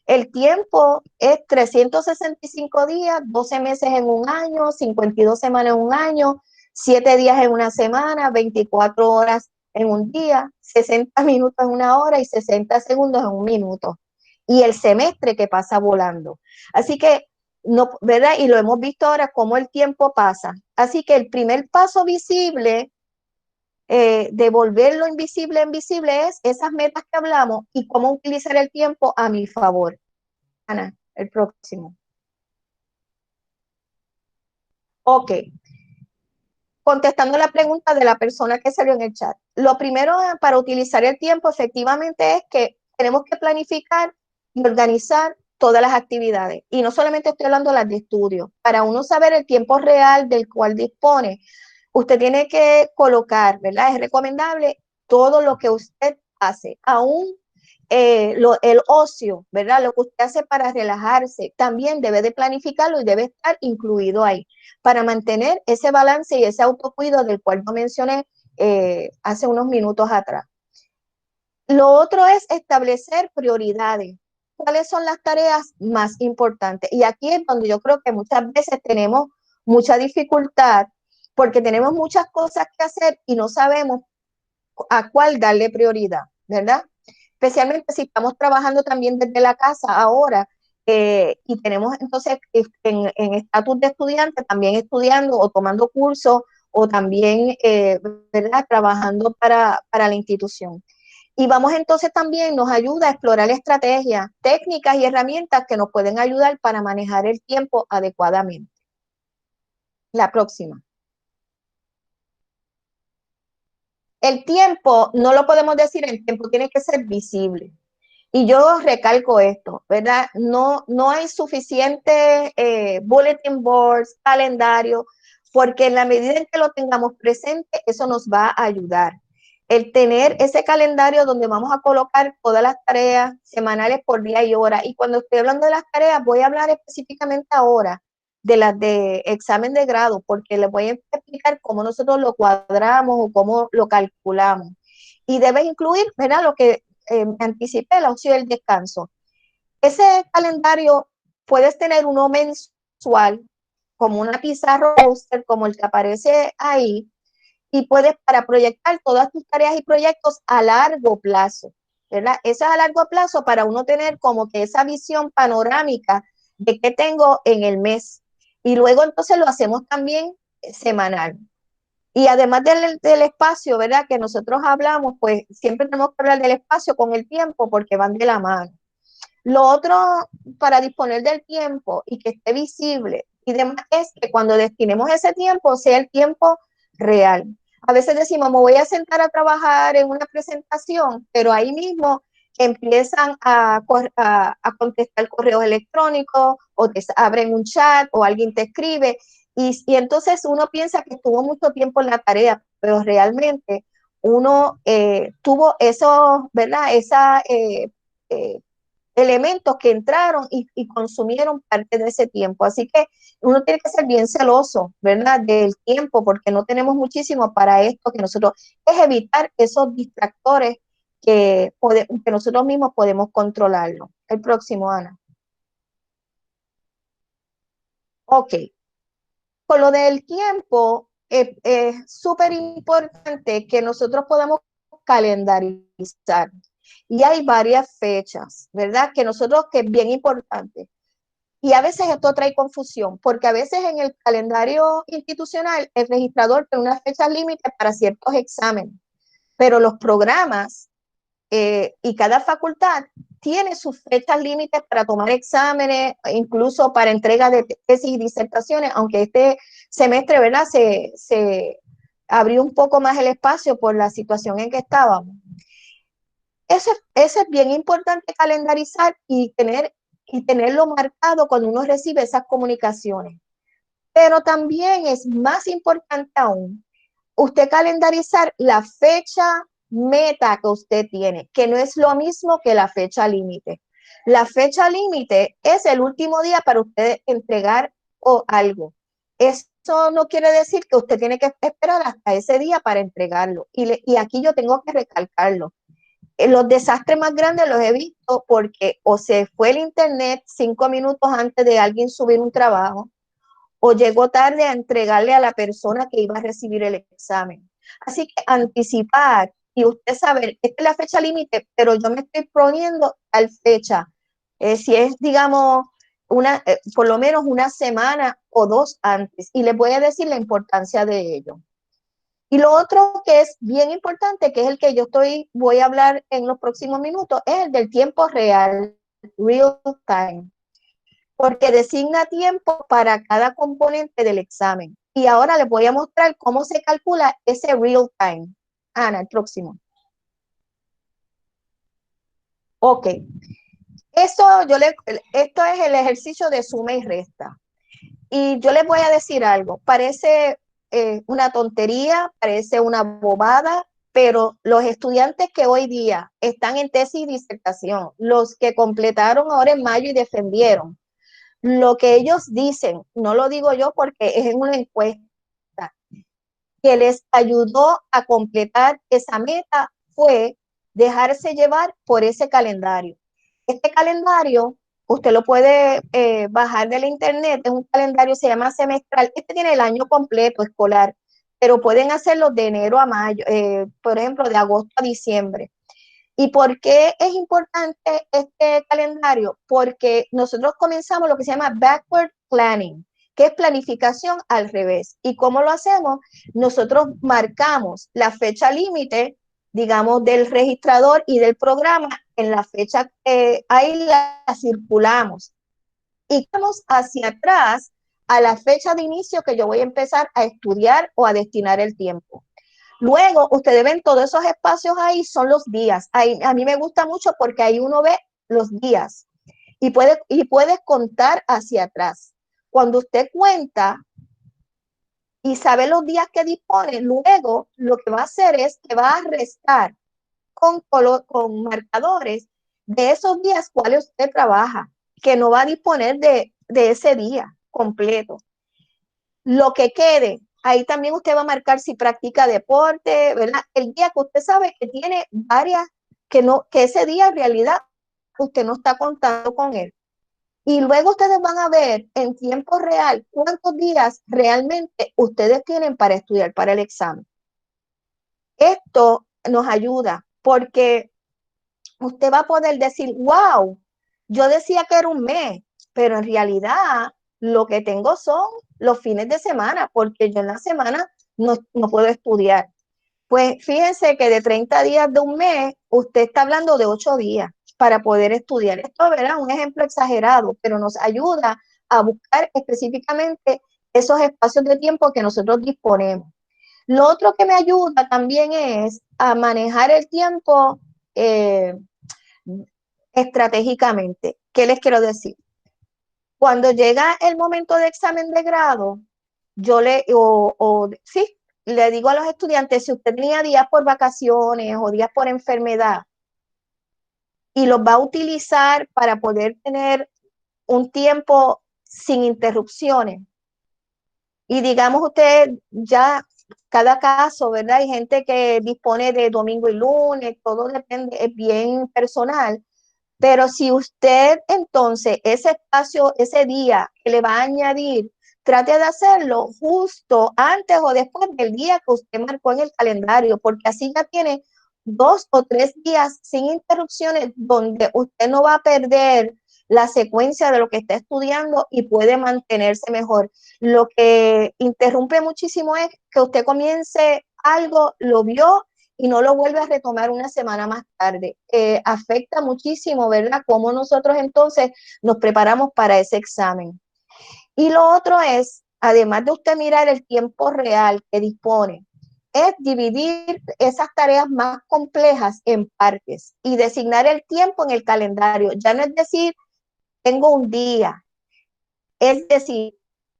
B: El tiempo es 365 días, 12 meses en un año, 52 semanas en un año, 7 días en una semana, 24 horas en un día, 60 minutos en una hora y 60 segundos en un minuto. Y el semestre que pasa volando. Así que, no, ¿verdad? Y lo hemos visto ahora cómo el tiempo pasa. Así que el primer paso visible de volver lo invisible invisible es esas metas que hablamos y cómo utilizar el tiempo a mi favor. Ana, el próximo. Ok, contestando la pregunta de la persona que salió en el chat. Lo primero para utilizar el tiempo efectivamente es que tenemos que planificar y organizar todas las actividades. Y no solamente estoy hablando de las de estudio. Para uno saber el tiempo real del cual dispone, usted tiene que colocar, ¿verdad? Es recomendable todo lo que usted hace, aún el ocio, ¿verdad? Lo que usted hace para relajarse, también debe de planificarlo y debe estar incluido ahí para mantener ese balance y ese autocuido del cual yo mencioné hace unos minutos atrás. Lo otro es establecer prioridades. ¿Cuáles son las tareas más importantes? Y aquí es donde yo creo que muchas veces tenemos mucha dificultad porque tenemos muchas cosas que hacer y no sabemos a cuál darle prioridad, ¿verdad? Especialmente si estamos trabajando también desde la casa ahora y tenemos entonces en estatus de estudiante también estudiando o tomando cursos o también, ¿verdad? Trabajando para la institución. Y vamos entonces también, nos ayuda a explorar estrategias, técnicas y herramientas que nos pueden ayudar para manejar el tiempo adecuadamente. La próxima. El tiempo, no lo podemos decir, el tiempo tiene que ser visible. Y yo recalco esto, ¿verdad? No hay suficiente bulletin boards, calendario, porque en la medida en que lo tengamos presente, eso nos va a ayudar. El tener ese calendario donde vamos a colocar todas las tareas semanales por día y hora. Y cuando estoy hablando de las tareas, voy a hablar específicamente ahora de las de examen de grado, porque les voy a explicar cómo nosotros lo cuadramos o cómo lo calculamos. Y debe incluir, ¿verdad? Lo que anticipé, la opción del descanso. Ese calendario puedes tener uno mensual, como una pizarra poster, como el que aparece ahí, y puedes para proyectar todas tus tareas y proyectos a largo plazo, ¿verdad? Eso es a largo plazo para uno tener como que esa visión panorámica de qué tengo en el mes. Y luego entonces lo hacemos también semanal. Y además del espacio, ¿verdad? Que nosotros hablamos, pues siempre tenemos que hablar del espacio con el tiempo porque van de la mano. Lo otro para disponer del tiempo y que esté visible y demás es que cuando destinemos ese tiempo sea el tiempo real. A veces decimos, me voy a sentar a trabajar en una presentación, pero ahí mismo empiezan a contestar correos electrónicos o te abren un chat o alguien te escribe y entonces uno piensa que estuvo mucho tiempo en la tarea, pero realmente uno tuvo eso, ¿verdad? Esa elementos que entraron y consumieron parte de ese tiempo. Así que uno tiene que ser bien celoso, ¿verdad? Del tiempo, porque no tenemos muchísimo para esto que nosotros, es evitar esos distractores que nosotros mismos podemos controlarlo. El próximo, Ana. Ok. Con lo del tiempo, es súper importante que nosotros podamos calendarizar. Y hay varias fechas, ¿verdad? Que es bien importante. Y a veces esto trae confusión, porque a veces en el calendario institucional el registrador tiene una fecha límite para ciertos exámenes, pero los programas y cada facultad tiene sus fechas límites para tomar exámenes, incluso para entrega de tesis y disertaciones, aunque este semestre, ¿verdad? Se abrió un poco más el espacio por la situación en que estábamos. Eso es bien importante calendarizar y tenerlo marcado cuando uno recibe esas comunicaciones. Pero también es más importante aún usted calendarizar la fecha meta que usted tiene, que no es lo mismo que la fecha límite. La fecha límite es el último día para usted entregar algo. Eso no quiere decir que usted tiene que esperar hasta ese día para entregarlo. Y aquí yo tengo que recalcarlo. Los desastres más grandes los he visto porque o se fue el internet 5 minutos antes de alguien subir un trabajo o llegó tarde a entregarle a la persona que iba a recibir el examen. Así que anticipar y usted saber, esta es la fecha límite, pero yo me estoy poniendo tal fecha. Si es, digamos, por lo menos una semana o dos antes. Y les voy a decir la importancia de ello. Y lo otro que es bien importante, que es el que voy a hablar en los próximos minutos, es el del tiempo real, real time, porque designa tiempo para cada componente del examen. Y ahora les voy a mostrar cómo se calcula ese real time. Ana, el próximo. Ok, esto es el ejercicio de suma y resta. Y yo les voy a decir algo, parece una tontería, parece una bobada, pero los estudiantes que hoy día están en tesis y disertación, los que completaron ahora en mayo y defendieron, lo que ellos dicen, no lo digo yo porque es en una encuesta, que les ayudó a completar esa meta fue dejarse llevar por ese calendario. Este calendario, usted lo puede bajar de la internet, es un calendario, se llama semestral, este tiene el año completo escolar, pero pueden hacerlo de enero a mayo, por ejemplo, de agosto a diciembre. ¿Y por qué es importante este calendario? Porque nosotros comenzamos lo que se llama backward planning, que es planificación al revés. ¿Y cómo lo hacemos? Nosotros marcamos la fecha límite, digamos, del registrador y del programa en la fecha, ahí la circulamos. Y vamos hacia atrás a la fecha de inicio que yo voy a empezar a estudiar o a destinar el tiempo. Luego, ustedes ven todos esos espacios ahí, son los días. Ahí, a mí me gusta mucho porque ahí uno ve los días y puede contar hacia atrás. Cuando usted cuenta y sabe los días que dispone, luego lo que va a hacer es que va a restar con marcadores de esos días cuales usted trabaja, que no va a disponer de ese día completo. Lo que quede, ahí también usted va a marcar si practica deporte, ¿verdad? El día que usted sabe que tiene varias, que ese día en realidad usted no está contando con él. Y luego ustedes van a ver en tiempo real cuántos días realmente ustedes tienen para estudiar para el examen. Esto nos ayuda porque usted va a poder decir, wow, yo decía que era un mes, pero en realidad lo que tengo son los fines de semana, porque yo en la semana no puedo estudiar. Pues fíjense que de 30 días de un mes, usted está hablando de 8 días para poder estudiar. Esto, ¿verdad? Un ejemplo exagerado, pero nos ayuda a buscar específicamente esos espacios de tiempo que nosotros disponemos. Lo otro que me ayuda también es a manejar el tiempo eh, estratégicamente. ¿Qué les quiero decir? Cuando llega el momento de examen de grado, sí, le digo a los estudiantes, si usted tenía días por vacaciones o días por enfermedad y los va a utilizar para poder tener un tiempo sin interrupciones, y digamos usted ya cada caso, ¿verdad? Hay gente que dispone de domingo y lunes, todo depende, es bien personal. Pero si usted entonces ese espacio, ese día que le va a añadir, trate de hacerlo justo antes o después del día que usted marcó en el calendario, porque así ya tiene 2 o 3 días sin interrupciones donde usted no va a perder la secuencia de lo que está estudiando y puede mantenerse mejor. Lo que interrumpe muchísimo es que usted comience algo, lo vio y no lo vuelve a retomar una semana más tarde. Afecta muchísimo, ¿verdad? Cómo nosotros entonces nos preparamos para ese examen. Y lo otro es, además de usted mirar el tiempo real que dispone, es dividir esas tareas más complejas en partes y designar el tiempo en el calendario. Ya no es decir, tengo un día, es decir,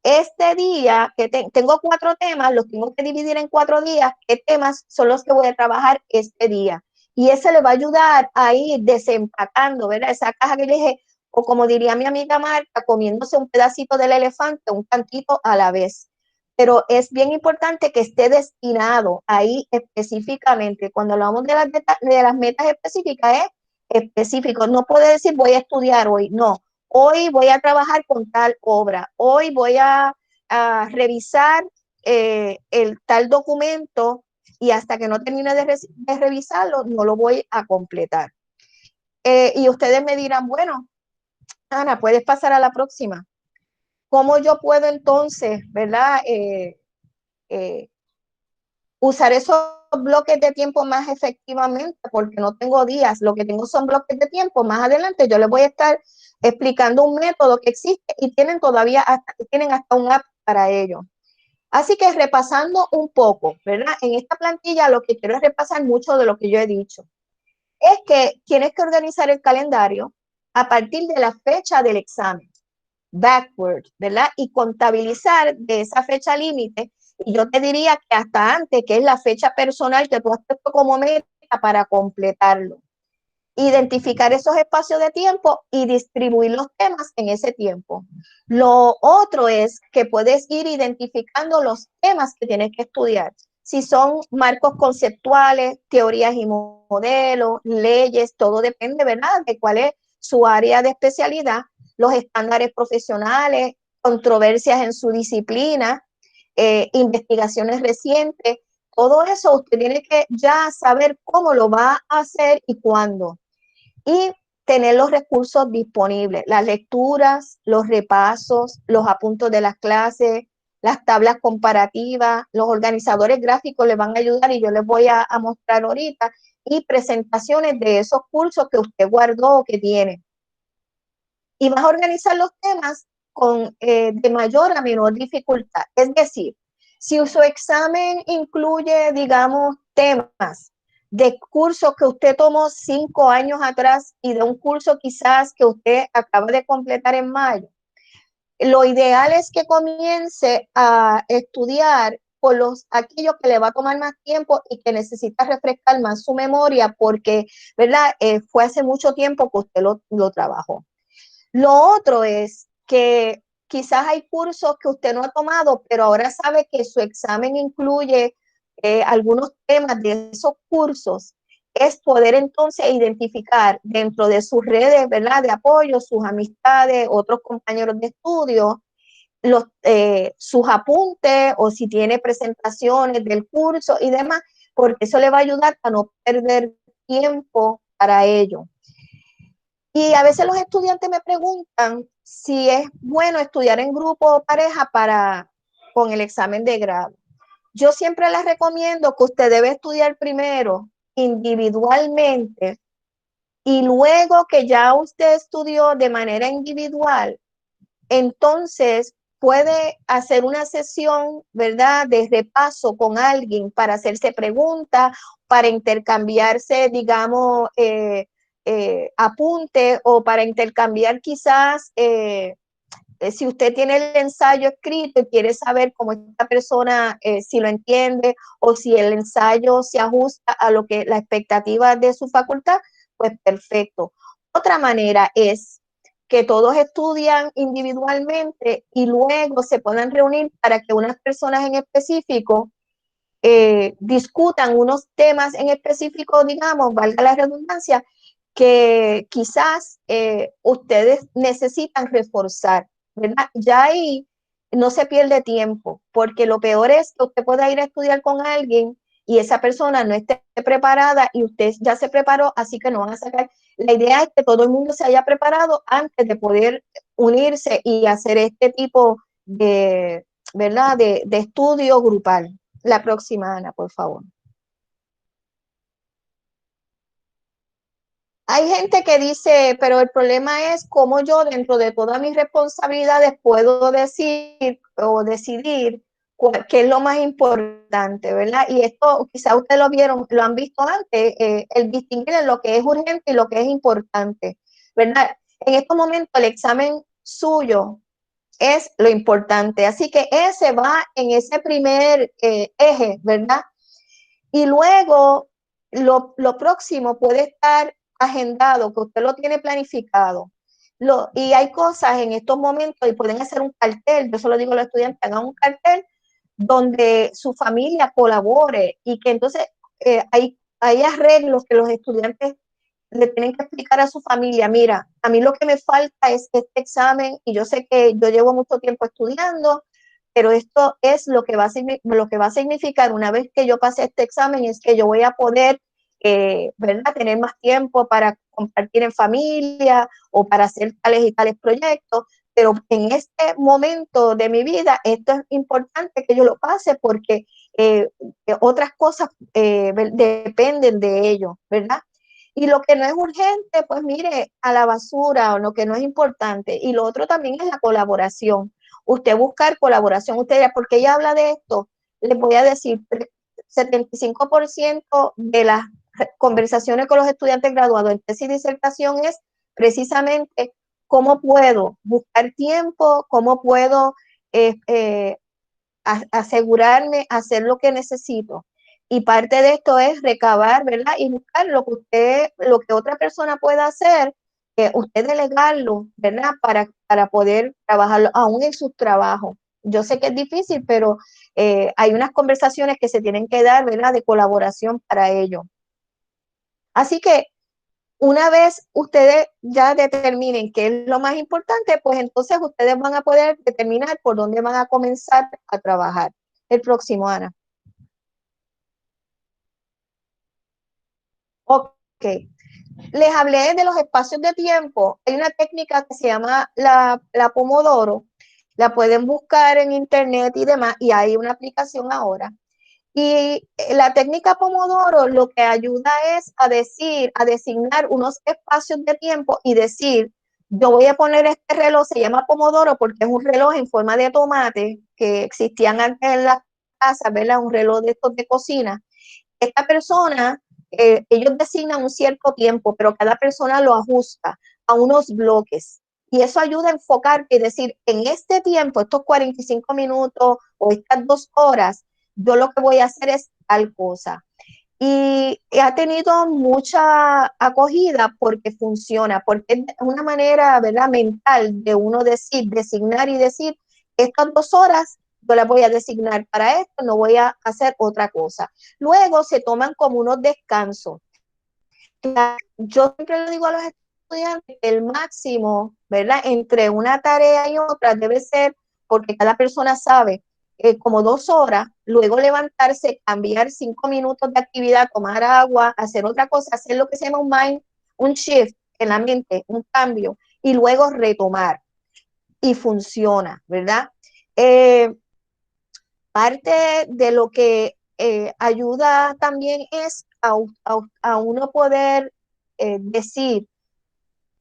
B: este día que tengo 4 temas, los tengo que dividir en 4 días, ¿qué temas son los que voy a trabajar este día? Y eso le va a ayudar a ir desempacando, ¿verdad? Esa caja que le dije, o como diría mi amiga Marta, comiéndose un pedacito del elefante, un cantito a la vez. Pero es bien importante que esté destinado ahí específicamente. Cuando hablamos de las metas específicas, es específico. No puede decir voy a estudiar hoy, no. Hoy voy a trabajar con tal obra, hoy voy a revisar el tal documento y hasta que no termine de revisarlo, no lo voy a completar. Y ustedes me dirán, bueno, Ana, puedes pasar a la próxima. ¿Cómo yo puedo entonces, verdad? usar esos bloques de tiempo más efectivamente, porque no tengo días, lo que tengo son bloques de tiempo. Más adelante yo les voy a estar explicando un método que existe y tienen hasta un app para ello. Así que repasando un poco, ¿verdad? En esta plantilla lo que quiero es repasar mucho de lo que yo he dicho. Es que tienes que organizar el calendario a partir de la fecha del examen, backward, ¿verdad? Y contabilizar de esa fecha límite. Y yo te diría que hasta antes, que es la fecha personal que tú has puesto como meta para completarlo. Identificar esos espacios de tiempo y distribuir los temas en ese tiempo. Lo otro es que puedes ir identificando los temas que tienes que estudiar. Si son marcos conceptuales, teorías y modelos, leyes, todo depende, ¿verdad?, de cuál es su área de especialidad, los estándares profesionales, controversias en su disciplina, investigaciones recientes. Todo eso usted tiene que ya saber cómo lo va a hacer y cuándo. Y tener los recursos disponibles, las lecturas, los repasos, los apuntes de las clases, las tablas comparativas, los organizadores gráficos les van a ayudar y yo les voy a mostrar ahorita, y presentaciones de esos cursos que usted guardó o que tiene. Y vas a organizar los temas de mayor a menor dificultad. Es decir, si su examen incluye, digamos, temas de cursos que usted tomó 5 años atrás y de un curso quizás que usted acaba de completar en mayo, lo ideal es que comience a estudiar por aquellos que le va a tomar más tiempo y que necesita refrescar más su memoria porque, ¿verdad? Fue hace mucho tiempo que usted lo trabajó. Lo otro es que quizás hay cursos que usted no ha tomado, pero ahora sabe que su examen incluye algunos temas de esos cursos. Es poder entonces identificar dentro de sus redes, ¿verdad?, de apoyo, sus amistades, otros compañeros de estudio, sus apuntes o si tiene presentaciones del curso y demás, porque eso le va a ayudar a no perder tiempo para ello. Y a veces los estudiantes me preguntan si es bueno estudiar en grupo o pareja con el examen de grado. Yo siempre les recomiendo que usted debe estudiar primero individualmente y luego que ya usted estudió de manera individual, entonces puede hacer una sesión, ¿verdad?, de repaso con alguien para hacerse preguntas, para intercambiarse, digamos, apunte o para intercambiar quizás, si usted tiene el ensayo escrito y quiere saber cómo esta persona, si lo entiende o si el ensayo se ajusta a lo que la expectativa de su facultad, pues perfecto. Otra manera es que todos estudian individualmente y luego se puedan reunir para que unas personas en específico discutan unos temas en específico, digamos, valga la redundancia, que quizás ustedes necesitan reforzar, ¿verdad? Ya ahí no se pierde tiempo, porque lo peor es que usted pueda ir a estudiar con alguien y esa persona no esté preparada y usted ya se preparó, así que no van a sacar. La idea es que todo el mundo se haya preparado antes de poder unirse y hacer este tipo de, ¿verdad?, de estudio grupal. La próxima, Ana, por favor. Hay gente que dice, pero el problema es cómo yo dentro de todas mis responsabilidades puedo decir o decidir qué es lo más importante, ¿verdad? Y esto quizá ustedes lo han visto antes, el distinguir en lo que es urgente y lo que es importante, ¿verdad? En estos momentos el examen suyo es lo importante, así que ese va en ese primer eje, ¿verdad? Y luego lo próximo puede estar agendado, que usted lo tiene planificado. Y hay cosas en estos momentos y pueden hacer un cartel, yo solo digo a los estudiantes, hagan un cartel donde su familia colabore y que entonces hay arreglos que los estudiantes le tienen que explicar a su familia, mira, a mí lo que me falta es este examen y yo sé que yo llevo mucho tiempo estudiando, pero esto es lo que va a significar una vez que yo pase este examen, es que yo voy a poder, ¿verdad?, tener más tiempo para compartir en familia o para hacer tales y tales proyectos, pero en este momento de mi vida, esto es importante que yo lo pase porque otras cosas dependen de ello, ¿verdad? Y lo que no es urgente, pues mire, a la basura, o lo que no es importante. Y lo otro también es la colaboración. Usted buscar colaboración. Usted dirá, ¿por qué ella habla de esto? Les voy a decir, 75% de las conversaciones con los estudiantes graduados en tesis y disertación es precisamente cómo puedo buscar tiempo, cómo puedo asegurarme, hacer lo que necesito. Y parte de esto es recabar, ¿verdad? Y buscar lo que otra persona pueda hacer, usted delegarlo, ¿verdad? Para poder trabajarlo aún en sus trabajos. Yo sé que es difícil, pero hay unas conversaciones que se tienen que dar, ¿verdad? De colaboración para ello. Así que una vez ustedes ya determinen qué es lo más importante, pues entonces ustedes van a poder determinar por dónde van a comenzar a trabajar. El próximo, Ana. Ok. Les hablé de los espacios de tiempo. Hay una técnica que se llama la Pomodoro. La pueden buscar en internet y demás, y hay una aplicación ahora. Y la técnica Pomodoro lo que ayuda es a designar unos espacios de tiempo y decir, yo voy a poner este reloj, se llama Pomodoro porque es un reloj en forma de tomate que existían antes en las casas, ¿verdad? Un reloj de estos de cocina. Esta persona, ellos designan un cierto tiempo, pero cada persona lo ajusta a unos bloques. Y eso ayuda a enfocar y decir, en este tiempo, estos 45 minutos o estas 2 horas, yo lo que voy a hacer es tal cosa. Y ha tenido mucha acogida porque funciona, porque es una manera, ¿verdad?, mental de uno decir, designar y decir, estas 2 horas yo las voy a designar para esto, no voy a hacer otra cosa. Luego se toman como unos descansos. Yo siempre le digo a los estudiantes que el máximo, ¿verdad?, entre una tarea y otra debe ser, porque cada persona sabe, como 2 horas, luego levantarse, cambiar 5 minutos de actividad, tomar agua, hacer otra cosa, hacer lo que se llama un shift en la mente, un cambio, y luego retomar. Y funciona, ¿verdad? Parte de lo que ayuda también es a uno poder decir,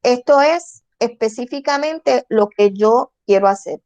B: esto es específicamente lo que yo quiero hacer.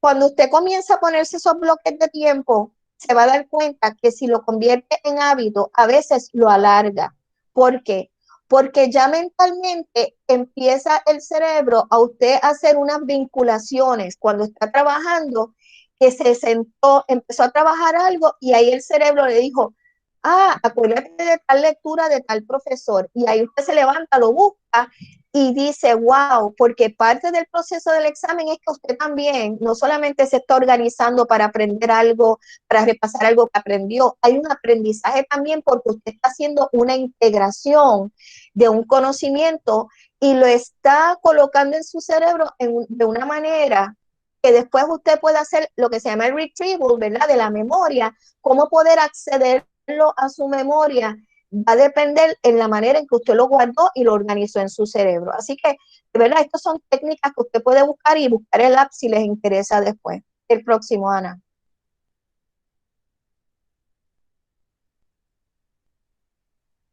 B: Cuando usted comienza a ponerse esos bloques de tiempo, se va a dar cuenta que si lo convierte en hábito, a veces lo alarga. ¿Por qué? Porque ya mentalmente empieza el cerebro a usted hacer unas vinculaciones cuando está trabajando, que se sentó, empezó a trabajar algo y ahí el cerebro le dijo, acuérdate de tal lectura de tal profesor. Y ahí usted se levanta, lo busca y dice, wow, porque parte del proceso del examen es que usted también no solamente se está organizando para aprender algo, para repasar algo que aprendió, hay un aprendizaje también porque usted está haciendo una integración de un conocimiento y lo está colocando en su cerebro de una manera que después usted puede hacer lo que se llama el retrieval, ¿verdad? De la memoria, cómo poder accederlo a su memoria va a depender en la manera en que usted lo guardó y lo organizó en su cerebro. Así que, de verdad, estas son técnicas que usted puede buscar y buscar el app si les interesa después. El próximo, Ana.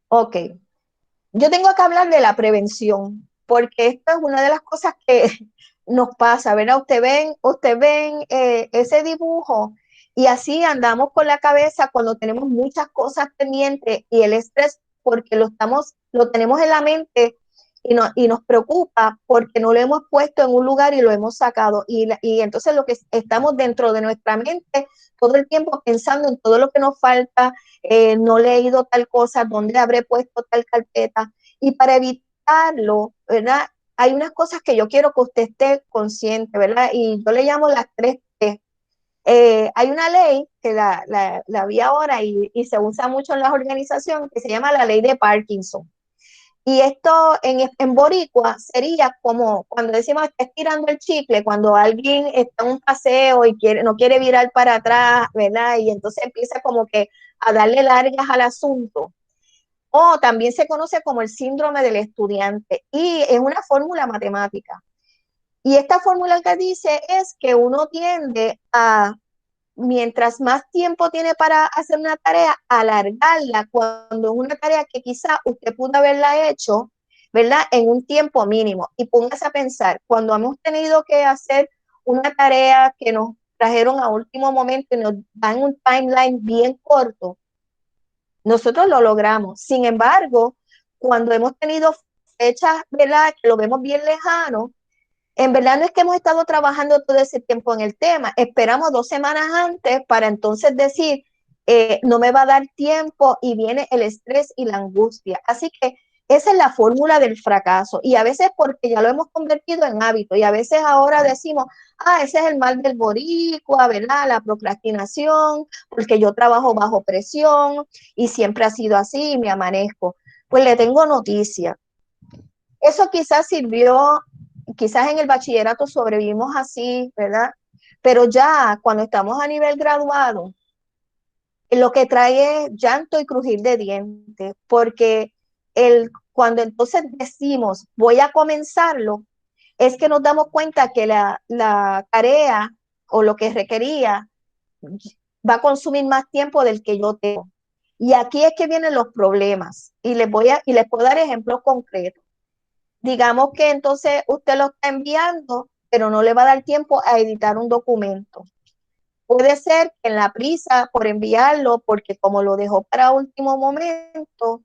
B: Ok. Yo tengo que hablar de la prevención, porque esto es una de las cosas que nos pasa, ¿verdad? Usted ven ese dibujo y así andamos con la cabeza cuando tenemos muchas cosas pendientes y el estrés porque lo tenemos en la mente y nos preocupa porque no lo hemos puesto en un lugar y lo hemos sacado. Y entonces lo que estamos dentro de nuestra mente todo el tiempo pensando en todo lo que nos falta, no he leído tal cosa, dónde habré puesto tal carpeta. Y para evitarlo, ¿verdad? Hay unas cosas que yo quiero que usted esté consciente, ¿verdad? Y yo le llamo las 3T. Hay una ley que la vi ahora y se usa mucho en las organizaciones que se llama la ley de Parkinson. Y esto en boricua sería como cuando decimos está estirando el chicle, cuando alguien está en un paseo y no quiere virar para atrás, ¿verdad? Y entonces empieza como que a darle largas al asunto. O también se conoce como el síndrome del estudiante y es una fórmula matemática. Y esta fórmula que dice es que uno tiende a mientras más tiempo tiene para hacer una tarea, alargarla cuando es una tarea que quizá usted pudo haberla hecho, ¿verdad? En un tiempo mínimo. Y póngase a pensar, cuando hemos tenido que hacer una tarea que nos trajeron a último momento y nos dan un timeline bien corto, nosotros lo logramos. Sin embargo, cuando hemos tenido fechas, ¿verdad? Que lo vemos bien lejano, en verdad no es que hemos estado trabajando todo ese tiempo en el tema, esperamos 2 semanas antes para entonces decir, no me va a dar tiempo y viene el estrés y la angustia. Así que esa es la fórmula del fracaso y a veces porque ya lo hemos convertido en hábito y a veces ahora decimos, ese es el mal del boricua, ¿verdad? La procrastinación, porque yo trabajo bajo presión y siempre ha sido así y me amanezco. Pues le tengo noticia. Eso quizás sirvió, quizás en el bachillerato sobrevivimos así, ¿verdad? Pero ya cuando estamos a nivel graduado, lo que trae es llanto y crujir de dientes, porque cuando entonces decimos voy a comenzarlo, es que nos damos cuenta que la tarea o lo que requería va a consumir más tiempo del que yo tengo. Y aquí es que vienen los problemas. Y les puedo dar ejemplos concretos. Digamos que entonces usted lo está enviando, pero no le va a dar tiempo a editar un documento. Puede ser que en la prisa por enviarlo, porque como lo dejó para último momento,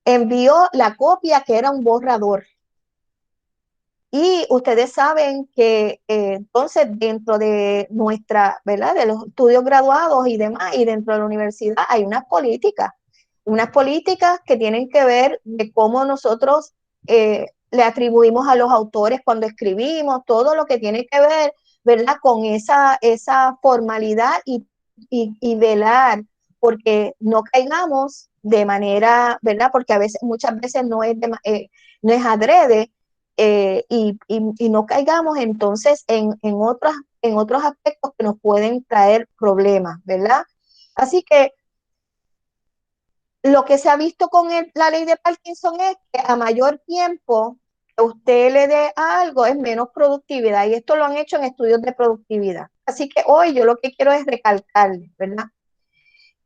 B: envió la copia que era un borrador. Y ustedes saben que entonces dentro de nuestra, ¿verdad? De los estudios graduados y demás, y dentro de la universidad hay unas políticas que tienen que ver de cómo nosotros le atribuimos a los autores cuando escribimos, todo lo que tiene que ver, ¿verdad? Con esa formalidad y velar porque no caigamos de manera, ¿verdad? Porque a veces, muchas veces no es adrede, y no caigamos entonces en otros aspectos que nos pueden traer problemas, ¿verdad? Así que lo que se ha visto con la ley de Parkinson es que a mayor tiempo que usted le dé a algo es menos productividad, y esto lo han hecho en estudios de productividad. Así que hoy yo lo que quiero es recalcarle, ¿verdad?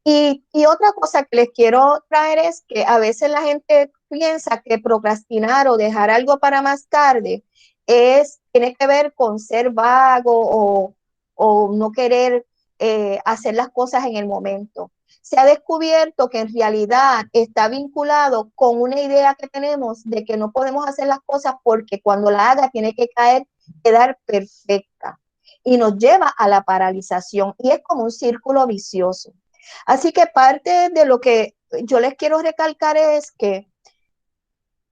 B: Y otra cosa que les quiero traer es que a veces la gente piensa que procrastinar o dejar algo para más tarde tiene que ver con ser vago o no querer hacer las cosas en el momento. Se ha descubierto que en realidad está vinculado con una idea que tenemos de que no podemos hacer las cosas porque cuando la haga tiene que quedar perfecta. Y nos lleva a la paralización y es como un círculo vicioso. Así que parte de lo que yo les quiero recalcar es que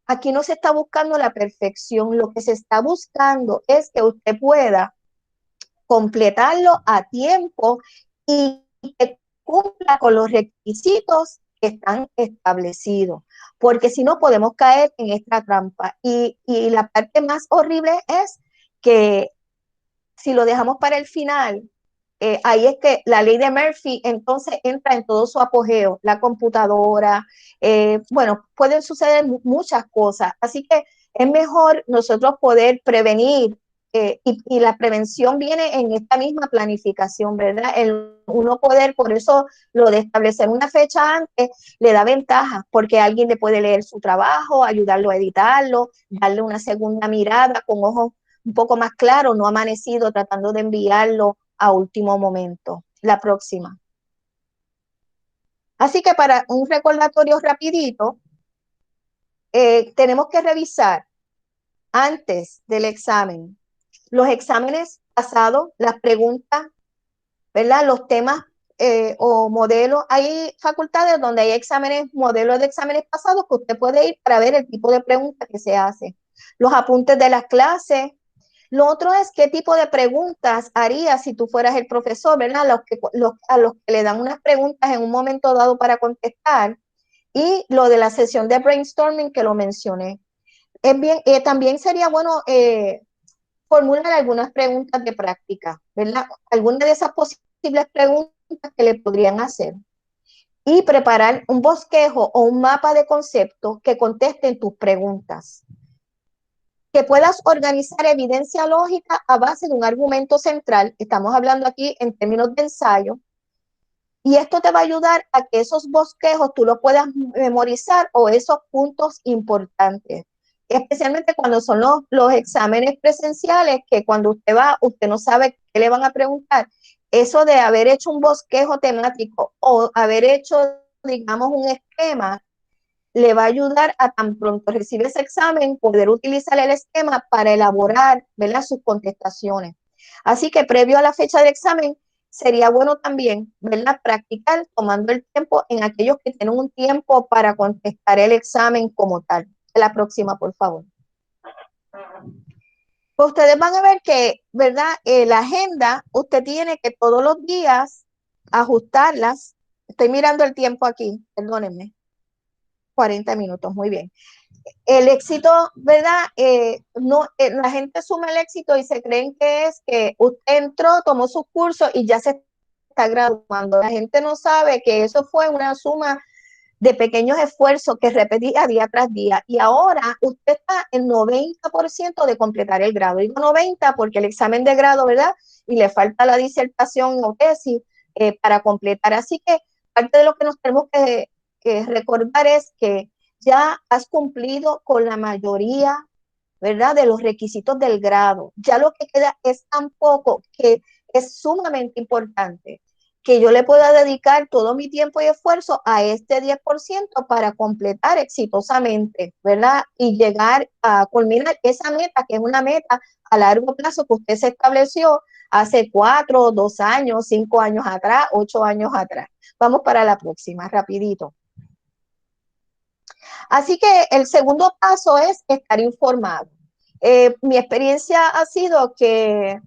B: aquí no se está buscando la perfección, lo que se está buscando es que usted pueda completarlo a tiempo y que cumpla con los requisitos que están establecidos, porque si no podemos caer en esta trampa. Y la parte más horrible es que si lo dejamos para el final, ahí es que la ley de Murphy entonces entra en todo su apogeo, la computadora, bueno, pueden suceder muchas cosas, así que es mejor nosotros poder prevenir, y la prevención viene en esta misma planificación, ¿verdad? Uno poder, por eso lo de establecer una fecha antes le da ventaja, porque alguien le puede leer su trabajo, ayudarlo a editarlo, darle una segunda mirada con ojos un poco más claro, no amanecido tratando de enviarlo a último momento. La próxima. Así que para un recordatorio rapidito, tenemos que revisar antes del examen los exámenes pasados, las preguntas, ¿verdad? Los temas o modelos. Hay facultades donde hay exámenes, modelos de exámenes pasados que usted puede ir para ver el tipo de preguntas que se hace. Los apuntes de las clases. Lo otro es qué tipo de preguntas harías si tú fueras el profesor, ¿verdad? A los que le dan unas preguntas en un momento dado para contestar. Y lo de la sesión de brainstorming que lo mencioné. También sería bueno formular algunas preguntas de práctica, ¿verdad? Algunas de esas posibles preguntas que le podrían hacer. Y preparar un bosquejo o un mapa de conceptos que contesten tus preguntas. que puedas organizar evidencia lógica a base de un argumento central. Estamos hablando aquí en términos de ensayo. Y esto te va a ayudar a que esos bosquejos tú los puedas memorizar o esos puntos importantes. Especialmente cuando son los exámenes presenciales, que cuando usted va, usted no sabe qué le van a preguntar. Eso de haber hecho un bosquejo temático o haber hecho, digamos, un esquema, le va a ayudar a tan pronto recibe ese examen, poder utilizar el esquema para elaborar, ¿verdad?, sus contestaciones. Así que previo a la fecha del examen, sería bueno también, ¿verdad?, practicar tomando el tiempo en aquellos que tienen un tiempo para contestar el examen como tal. La próxima, por favor. Pues ustedes van a ver que, ¿verdad?, la agenda, usted tiene que todos los días ajustarlas. Estoy mirando el tiempo aquí, perdónenme. 40 minutos, muy bien. El éxito, ¿verdad? No, la gente suma el éxito y se creen que es que usted entró, tomó sus cursos y ya se está graduando. La gente no sabe que eso fue una suma de pequeños esfuerzos que repetía día tras día. Y ahora usted está en 90% de completar el grado. Digo 90 porque el examen de grado, ¿verdad? Y le falta la disertación o tesis para completar. Así que parte de lo que nos tenemos que recordar es que ya has cumplido con la mayoría, ¿verdad?, de los requisitos del grado. Ya lo que queda es tan poco que es sumamente importante que yo le pueda dedicar todo mi tiempo y esfuerzo a este 10% para completar exitosamente, ¿verdad? Y llegar a culminar esa meta, que es una meta a largo plazo que usted se estableció hace 4, 2 años, 5 años atrás, 8 años atrás. Vamos para la próxima, rapidito. Así que el segundo paso es estar informado. Mi experiencia ha sido que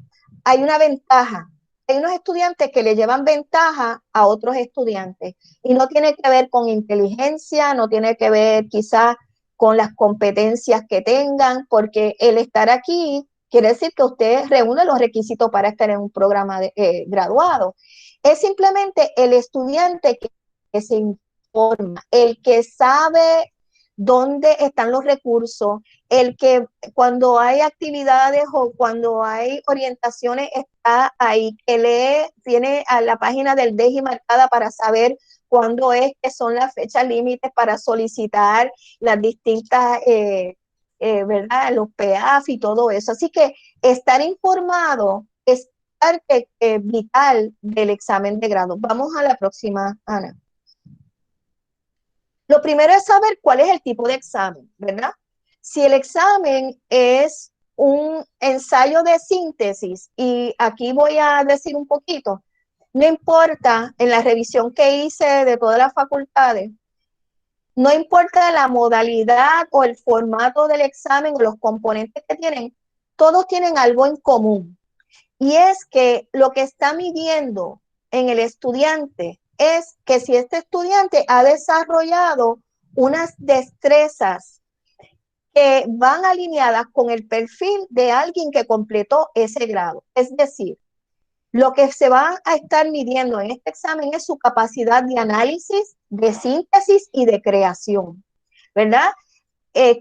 B: hay una ventaja. Hay unos estudiantes que le llevan ventaja a otros estudiantes y no tiene que ver con inteligencia, no tiene que ver quizás con las competencias que tengan, porque el estar aquí quiere decir que usted reúne los requisitos para estar en un programa graduado. Es simplemente el estudiante que se informa, el que sabe dónde están los recursos, el que cuando hay actividades o cuando hay orientaciones está ahí, que lee, tiene a la página del DEGI marcada para saber cuándo es que son las fechas límites para solicitar las distintas, ¿verdad?, los PEAF y todo eso. Así que estar informado es parte vital del examen de grado. Vamos a la próxima, Ana. Lo primero es saber cuál es el tipo de examen, ¿verdad? Si el examen es un ensayo de síntesis, y aquí voy a decir un poquito, no importa en la revisión que hice de todas las facultades, no importa la modalidad o el formato del examen o los componentes que tienen, todos tienen algo en común. Y es que lo que está midiendo en el estudiante es que si este estudiante ha desarrollado unas destrezas que van alineadas con el perfil de alguien que completó ese grado. Es decir, lo que se va a estar midiendo en este examen es su capacidad de análisis, de síntesis y de creación, ¿verdad?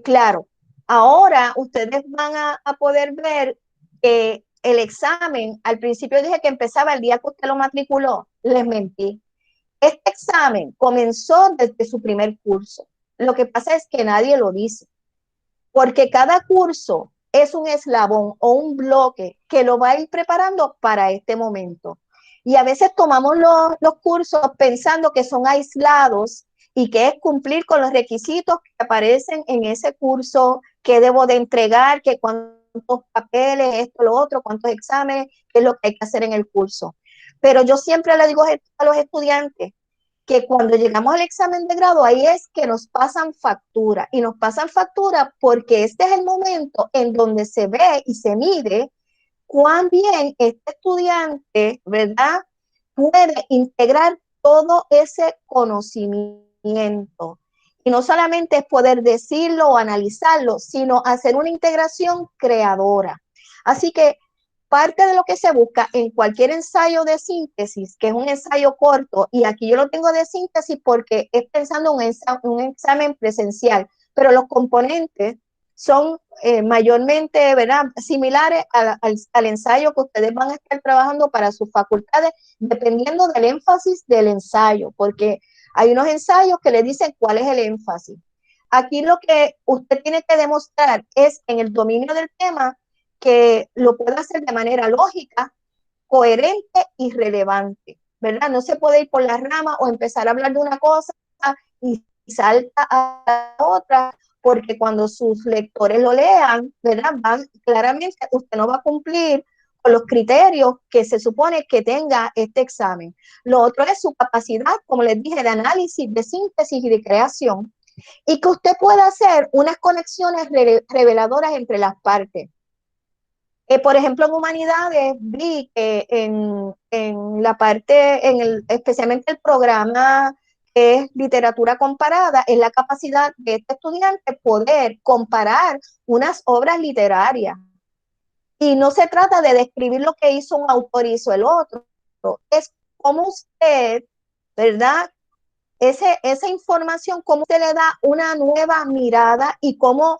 B: Claro, ahora ustedes van a poder ver que el examen, al principio dije que empezaba el día que usted lo matriculó, les mentí. Este examen comenzó desde su primer curso. Lo que pasa es que nadie lo dice, porque cada curso es un eslabón o un bloque que lo va a ir preparando para este momento. Y a veces tomamos los cursos pensando que son aislados y que es cumplir con los requisitos que aparecen en ese curso, que debo de entregar, que cuántos papeles, esto, lo otro, cuántos exámenes, qué es lo que hay que hacer en el curso. Pero yo siempre le digo a los estudiantes que cuando llegamos al examen de grado, ahí es que nos pasan factura, y nos pasan factura porque este es el momento en donde se ve y se mide cuán bien este estudiante, ¿verdad?, puede integrar todo ese conocimiento. Y no solamente es poder decirlo o analizarlo, sino hacer una integración creadora. Así que parte de lo que se busca en cualquier ensayo de síntesis, que es un ensayo corto, y aquí yo lo tengo de síntesis porque es pensando en un examen presencial, pero los componentes son mayormente, ¿verdad?, similares al ensayo que ustedes van a estar trabajando para sus facultades, dependiendo del énfasis del ensayo, porque hay unos ensayos que le dicen cuál es el énfasis. Aquí lo que usted tiene que demostrar es en el dominio del tema que lo pueda hacer de manera lógica, coherente y relevante, ¿verdad? No se puede ir por las ramas o empezar a hablar de una cosa y salta a la otra, porque cuando sus lectores lo lean, ¿verdad? Van, claramente usted no va a cumplir con los criterios que se supone que tenga este examen. Lo otro es su capacidad, como les dije, de análisis, de síntesis y de creación, y que usted pueda hacer unas conexiones reveladoras entre las partes. Por ejemplo, en humanidades vi que en la parte, especialmente el programa que es literatura comparada, es la capacidad de este estudiante poder comparar unas obras literarias. Y no se trata de describir lo que hizo un autor y hizo el otro, es cómo usted, ¿verdad?, esa información, cómo usted le da una nueva mirada y cómo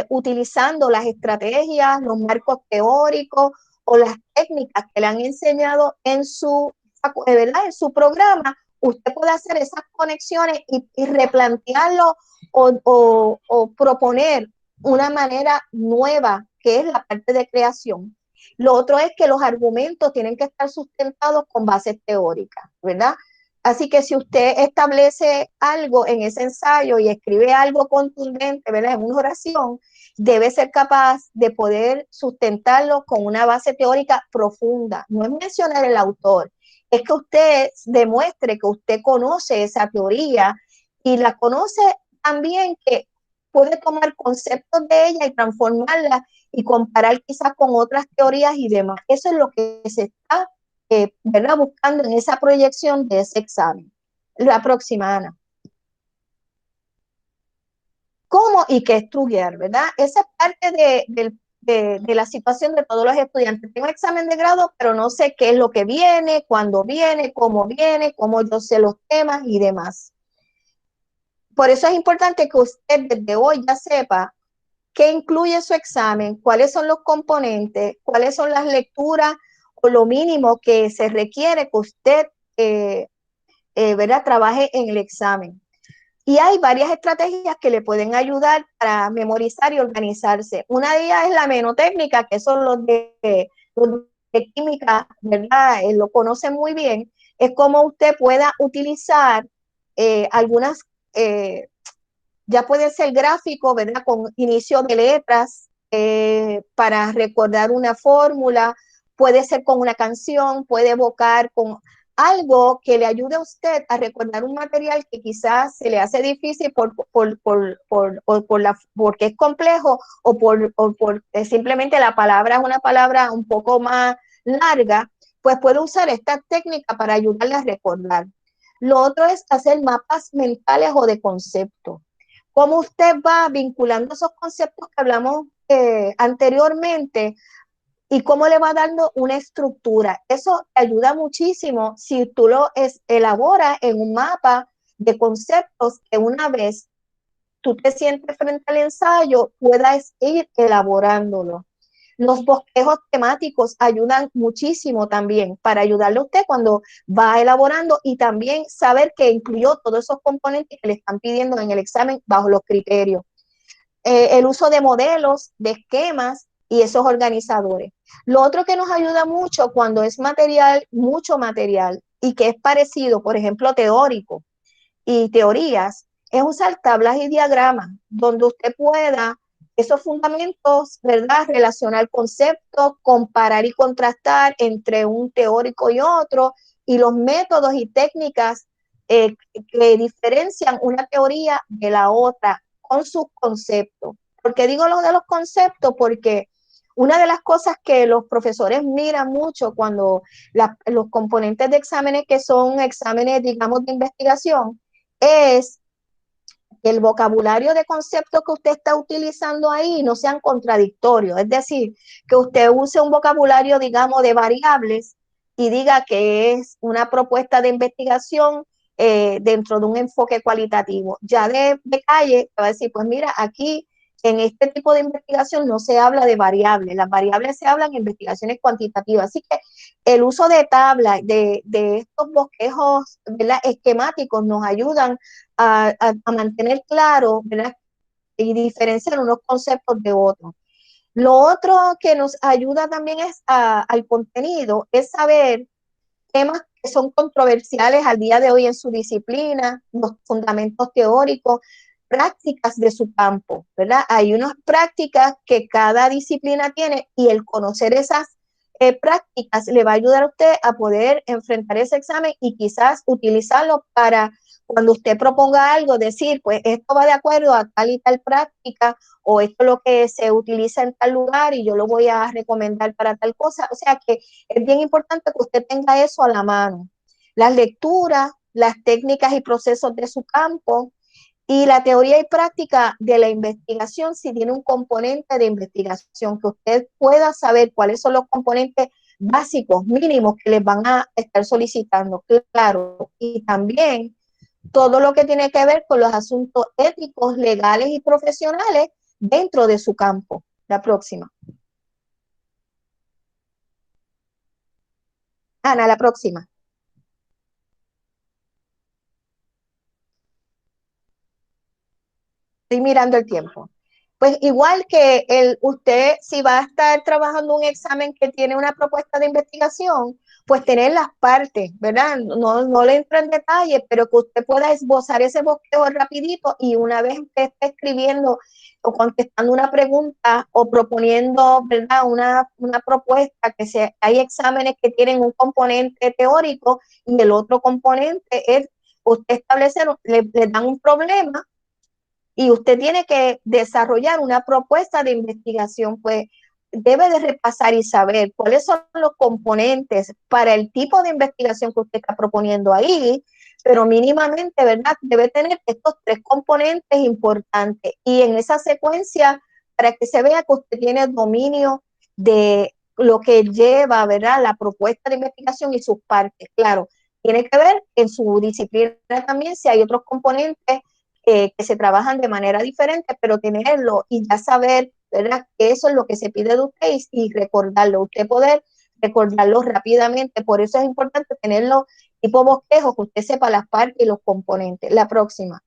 B: utilizando las estrategias, los marcos teóricos o las técnicas que le han enseñado en su, ¿verdad?, en su programa, usted puede hacer esas conexiones y replantearlo o proponer una manera nueva, que es la parte de creación. Lo otro es que los argumentos tienen que estar sustentados con bases teóricas, ¿verdad? Así que si usted establece algo en ese ensayo y escribe algo contundente, ¿verdad?, en una oración, debe ser capaz de poder sustentarlo con una base teórica profunda. No es mencionar el autor, es que usted demuestre que usted conoce esa teoría y la conoce también, que puede tomar conceptos de ella y transformarla y comparar quizás con otras teorías y demás. Eso es lo que se está ¿verdad?, buscando en esa proyección de ese examen. La próxima, Ana. ¿Cómo y qué estudiar, verdad? Esa es parte de la situación de todos los estudiantes. Tengo examen de grado, pero no sé qué es lo que viene, cuándo viene, cómo yo sé los temas y demás. Por eso es importante que usted desde hoy ya sepa qué incluye su examen, cuáles son los componentes, cuáles son las lecturas o lo mínimo que se requiere que usted ¿verdad?, trabaje en el examen. Y hay varias estrategias que le pueden ayudar para memorizar y organizarse. Una de ellas es la menotécnica, que son los de química, ¿verdad? Lo conocen muy bien. Es como usted pueda utilizar algunas, ya puede ser gráfico, ¿verdad?, con inicio de letras para recordar una fórmula, puede ser con una canción, puede evocar con algo que le ayude a usted a recordar un material que quizás se le hace difícil porque es complejo o por simplemente la palabra es una palabra un poco más larga, pues puede usar esta técnica para ayudarle a recordar. Lo otro es hacer mapas mentales o de conceptos. Cómo usted va vinculando esos conceptos que hablamos anteriormente y cómo le va dando una estructura. Eso te ayuda muchísimo si tú lo elaboras en un mapa de conceptos que una vez tú te sientes frente al ensayo puedas ir elaborándolo. Los bosquejos temáticos ayudan muchísimo también para ayudarle a usted cuando va elaborando y también saber que incluyó todos esos componentes que le están pidiendo en el examen bajo los criterios. El uso de modelos, de esquemas y esos organizadores. Lo otro que nos ayuda mucho cuando es material, mucho material, y que es parecido, por ejemplo, teórico y teorías, es usar tablas y diagramas, donde usted pueda esos fundamentos, ¿verdad?, relacionar conceptos, comparar y contrastar entre un teórico y otro, y los métodos y técnicas que diferencian una teoría de la otra con sus conceptos. ¿Por qué digo lo de los conceptos? Porque una de las cosas que los profesores miran mucho cuando los componentes de exámenes que son exámenes, digamos, de investigación, es que el vocabulario de conceptos que usted está utilizando ahí no sean contradictorios. Es decir, que usted use un vocabulario, digamos, de variables y diga que es una propuesta de investigación dentro de un enfoque cualitativo. Ya de calle, va a decir, pues mira, aquí en este tipo de investigación no se habla de variables, las variables se hablan en investigaciones cuantitativas, así que el uso de tablas, de estos bosquejos, ¿verdad?, esquemáticos nos ayudan a mantener claro, ¿verdad?, y diferenciar unos conceptos de otros. Lo otro que nos ayuda también es al contenido, es saber temas que son controversiales al día de hoy en su disciplina, los fundamentos teóricos, prácticas de su campo, ¿verdad? Hay unas prácticas que cada disciplina tiene y el conocer esas prácticas le va a ayudar a usted a poder enfrentar ese examen y quizás utilizarlo para cuando usted proponga algo, decir, pues esto va de acuerdo a tal y tal práctica o esto es lo que se utiliza en tal lugar y yo lo voy a recomendar para tal cosa. O sea que es bien importante que usted tenga eso a la mano. Las lecturas, las técnicas y procesos de su campo y la teoría y práctica de la investigación, si tiene un componente de investigación, que usted pueda saber cuáles son los componentes básicos, mínimos que les van a estar solicitando, claro. Y también todo lo que tiene que ver con los asuntos éticos, legales y profesionales dentro de su campo. La próxima. Ana, la próxima. Estoy mirando el tiempo. Pues igual que usted, si va a estar trabajando un examen que tiene una propuesta de investigación, pues tener las partes, ¿verdad? No le entro en detalle, pero que usted pueda esbozar ese bosquejo rapidito y una vez que esté escribiendo o contestando una pregunta o proponiendo, ¿verdad? Una propuesta, hay exámenes que tienen un componente teórico y el otro componente es usted establecer, le dan un problema y usted tiene que desarrollar una propuesta de investigación, pues debe de repasar y saber cuáles son los componentes para el tipo de investigación que usted está proponiendo ahí, pero mínimamente, ¿verdad? Debe tener estos tres componentes importantes y en esa secuencia, para que se vea que usted tiene dominio de lo que lleva, ¿verdad?, la propuesta de investigación y sus partes. Claro, tiene que ver en su disciplina también si hay otros componentes que se trabajan de manera diferente, pero tenerlo y ya saber, ¿verdad?, que eso es lo que se pide de usted y recordarlo, usted poder recordarlo rápidamente. Por eso es importante tenerlo tipo bosquejo, que usted sepa las partes y los componentes. La próxima.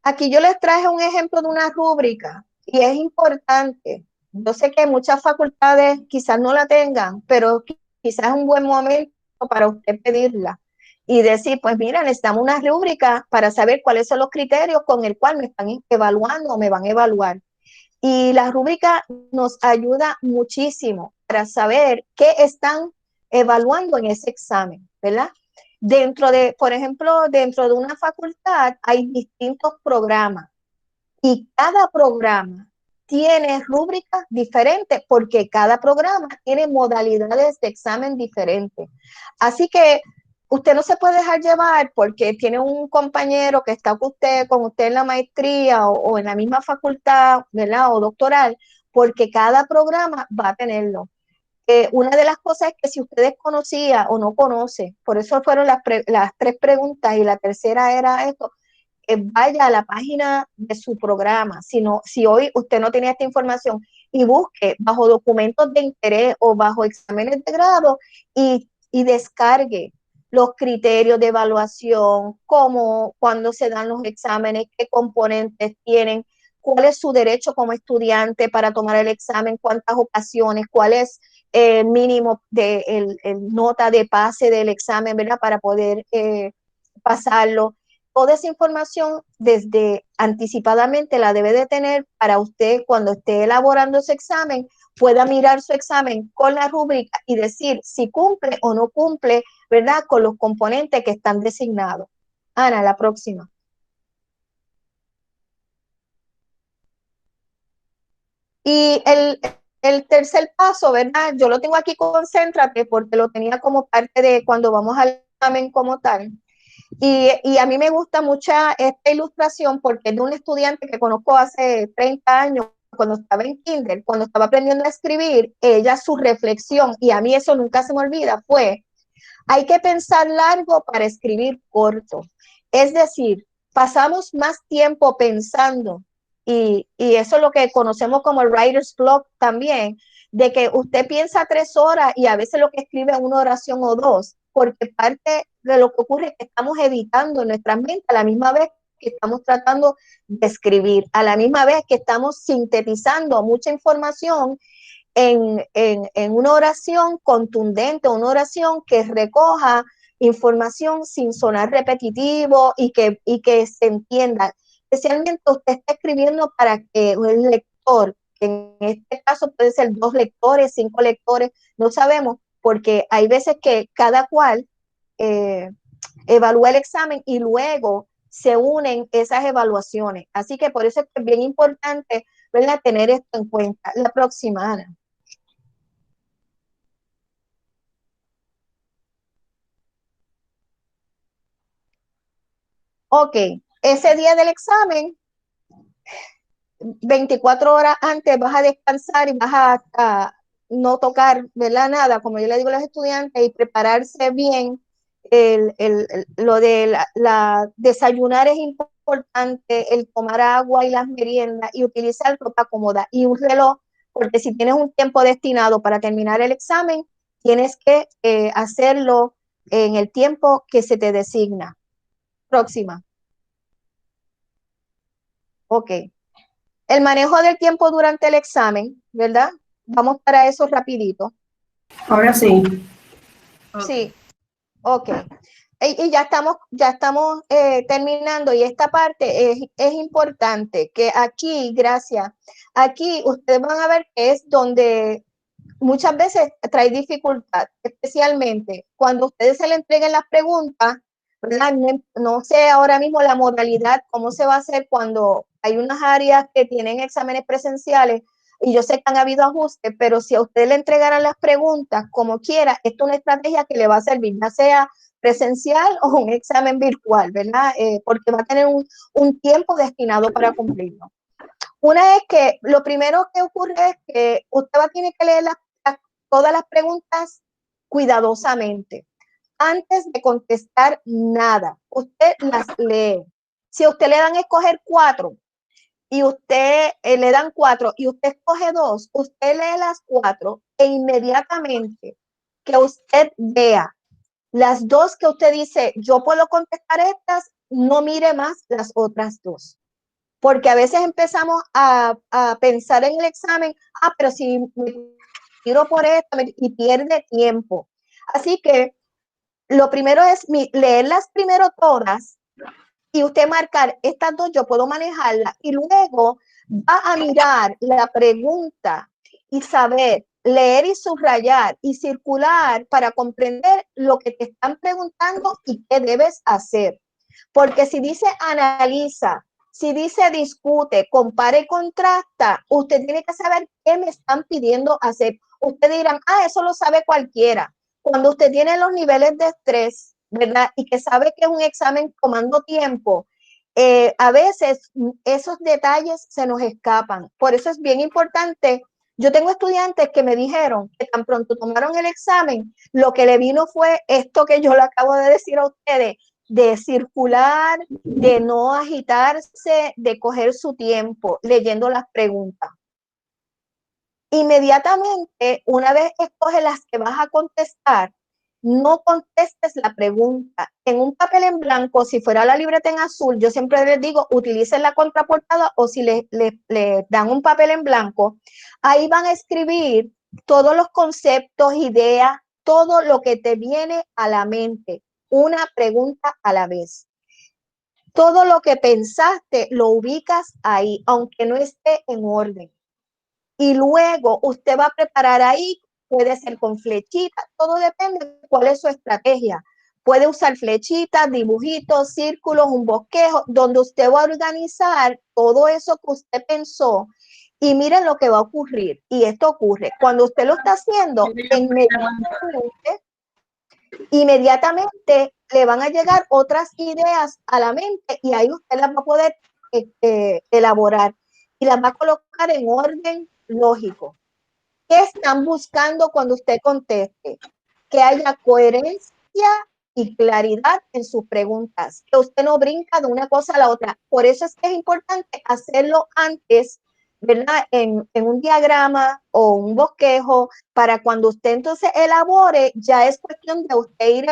B: Aquí yo les traje un ejemplo de una rúbrica y es importante. Yo sé que muchas facultades quizás no la tengan, pero quizás es un buen momento para usted pedirla y decir, pues mira, necesitamos una rúbrica para saber cuáles son los criterios con el cual me están evaluando o me van a evaluar. Y la rúbrica nos ayuda muchísimo para saber qué están evaluando en ese examen, ¿verdad? Dentro de, por ejemplo, dentro de una facultad hay distintos programas y cada programa tiene rúbricas diferentes porque cada programa tiene modalidades de examen diferentes. Así que usted no se puede dejar llevar porque tiene un compañero que está con usted en la maestría o en la misma facultad, ¿verdad?, o doctoral, porque cada programa va a tenerlo. Una de las cosas es que si usted desconocía o no conoce, por eso fueron las tres preguntas y la tercera era esto, vaya a la página de su programa, si hoy usted no tenía esta información y busque bajo documentos de interés o bajo exámenes de grado y descargue los criterios de evaluación, cómo, cuándo se dan los exámenes, qué componentes tienen, cuál es su derecho como estudiante para tomar el examen, cuántas ocasiones, cuál es el mínimo de el nota de pase del examen, ¿verdad?, para poder pasarlo. Toda esa información desde anticipadamente la debe de tener para usted cuando esté elaborando ese examen, pueda mirar su examen con la rúbrica y decir si cumple o no cumple, ¿verdad?, con los componentes que están designados. Ana, la próxima. Y el tercer paso, ¿verdad? Yo lo tengo aquí, concéntrate, porque lo tenía como parte de cuando vamos al examen como tal. Y a mí me gusta mucho esta ilustración porque es de un estudiante que conozco hace 30 años, cuando estaba en kinder, cuando estaba aprendiendo a escribir, ella su reflexión, y a mí eso nunca se me olvida, fue Hay que pensar largo para escribir corto. Es decir, pasamos más tiempo pensando, y eso es lo que conocemos como el writer's block también, de que usted piensa 3 horas y a veces lo que escribe es una oración o dos, porque parte de lo que ocurre es que estamos editando en nuestra mente a la misma vez que estamos tratando de escribir, a la misma vez que estamos sintetizando mucha información en una oración contundente, una oración que recoja información sin sonar repetitivo y que se entienda. Especialmente usted está escribiendo para que el lector, que en este caso puede ser 2 lectores, 5 lectores, no sabemos, porque hay veces que cada cual evalúa el examen y luego se unen esas evaluaciones. Así que por eso es bien importante, ¿verdad?, tener esto en cuenta. La próxima, Ana. Ok, ese día del examen, 24 horas antes vas a descansar y vas a no tocar, ¿verdad?, nada, como yo le digo a los estudiantes, y prepararse bien. Lo de desayunar es importante, el tomar agua y las meriendas y utilizar ropa cómoda y un reloj, porque si tienes un tiempo destinado para terminar el examen, tienes que hacerlo en el tiempo que se te designa. Próxima. Ok. El manejo del tiempo durante el examen, ¿verdad? Vamos para eso rapidito.
C: Ahora sí.
B: Sí, ok. Y ya estamos terminando y esta parte es importante, que aquí, gracias, aquí ustedes van a ver que es donde muchas veces trae dificultad, especialmente cuando ustedes se le entreguen las preguntas, ¿verdad? No sé ahora mismo la modalidad, cómo se va a hacer cuando hay unas áreas que tienen exámenes presenciales y yo sé que han habido ajustes, pero si a usted le entregaran las preguntas como quiera, esto es una estrategia que le va a servir, ya sea presencial o un examen virtual, ¿verdad? Porque va a tener un tiempo destinado para cumplirlo. Una es que lo primero que ocurre es que usted va a tener que leer todas las preguntas cuidadosamente. Antes de contestar nada, usted las lee. Si a usted le dan a escoger 4 y usted le dan 4 y usted escoge 2, usted lee las 4 e inmediatamente que usted vea las 2 que usted dice, yo puedo contestar estas, no mire más las otras 2. Porque a veces empezamos a pensar en el examen, pero si me tiro por esto y pierde tiempo. Así que lo primero es leerlas primero todas y usted marcar estas 2, yo puedo manejarlas y luego va a mirar la pregunta y saber leer y subrayar y circular para comprender lo que te están preguntando y qué debes hacer. Porque si dice analiza, si dice discute, compara y contrasta, usted tiene que saber qué me están pidiendo hacer. Ustedes dirán, eso lo sabe cualquiera. Cuando usted tiene los niveles de estrés, ¿verdad? Y que sabe que es un examen tomando tiempo, a veces esos detalles se nos escapan. Por eso es bien importante. Yo tengo estudiantes que me dijeron que tan pronto tomaron el examen, lo que le vino fue esto que yo le acabo de decir a ustedes, de circular, de no agitarse, de coger su tiempo leyendo las preguntas. Inmediatamente, una vez escoges las que vas a contestar, no contestes la pregunta. En un papel en blanco, si fuera la libreta en azul, yo siempre les digo, utilicen la contraportada o si le dan un papel en blanco, ahí van a escribir todos los conceptos, ideas, todo lo que te viene a la mente, una pregunta a la vez. Todo lo que pensaste lo ubicas ahí, aunque no esté en orden. Y luego usted va a preparar ahí, puede ser con flechitas, todo depende de cuál es su estrategia. Puede usar flechitas, dibujitos, círculos, un bosquejo, donde usted va a organizar todo eso que usted pensó y miren lo que va a ocurrir. Y esto ocurre cuando usted lo está haciendo, inmediatamente le van a llegar otras ideas a la mente y ahí usted las va a poder elaborar y las va a colocar en orden lógico. ¿Qué están buscando cuando usted conteste? que haya coherencia y claridad en sus preguntas, que usted no brinca de una cosa a la otra. Por eso es que es importante hacerlo antes, ¿verdad? En un diagrama o un bosquejo, para cuando usted entonces elabore, ya es cuestión de usted ir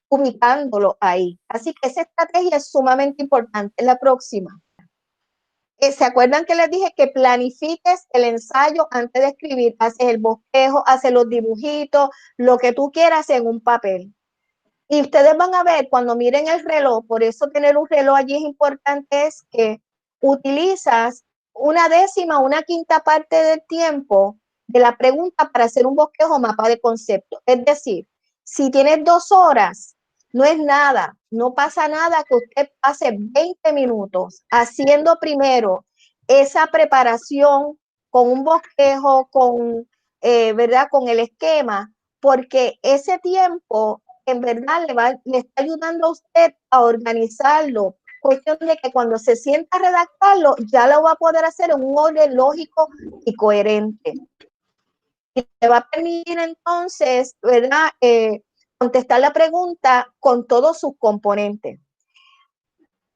B: ubicándolo ahí. Así que esa estrategia es sumamente importante. La próxima. ¿Se acuerdan que les dije que planifiques el ensayo antes de escribir? Haces el bosquejo, haces los dibujitos, lo que tú quieras en un papel. Y ustedes van a ver cuando miren el reloj, por eso tener un reloj allí es importante, es que utilizas una décima, una quinta parte del tiempo de la pregunta para hacer un bosquejo o mapa de concepto. Es decir, si tienes 2 horas, no es nada, no pasa nada que usted pase 20 minutos haciendo primero esa preparación con un bosquejo, ¿verdad? Con el esquema, porque ese tiempo en verdad le está ayudando a usted a organizarlo. Cuestión de que cuando se sienta a redactarlo, ya lo va a poder hacer en un orden lógico y coherente. Y le va a permitir entonces, ¿verdad? Contestar la pregunta con todos sus componentes.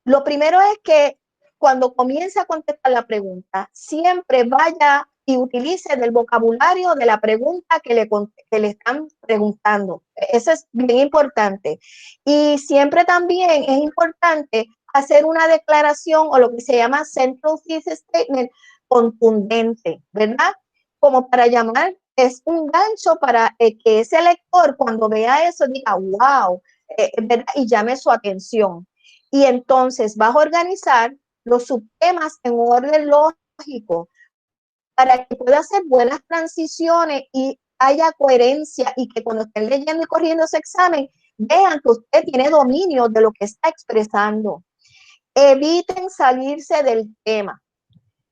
B: Lo primero es que cuando comience a contestar la pregunta, siempre vaya y utilice del vocabulario de la pregunta que le están preguntando. Eso es bien importante. Y siempre también es importante hacer una declaración o lo que se llama central thesis statement contundente, ¿verdad? Como para llamar, es un gancho para que ese lector cuando vea eso diga, wow, ¿verdad? Y llame su atención. Y entonces vas a organizar los subtemas en un orden lógico para que pueda hacer buenas transiciones y haya coherencia y que cuando estén leyendo y corriendo ese examen vean que usted tiene dominio de lo que está expresando. Eviten salirse del tema.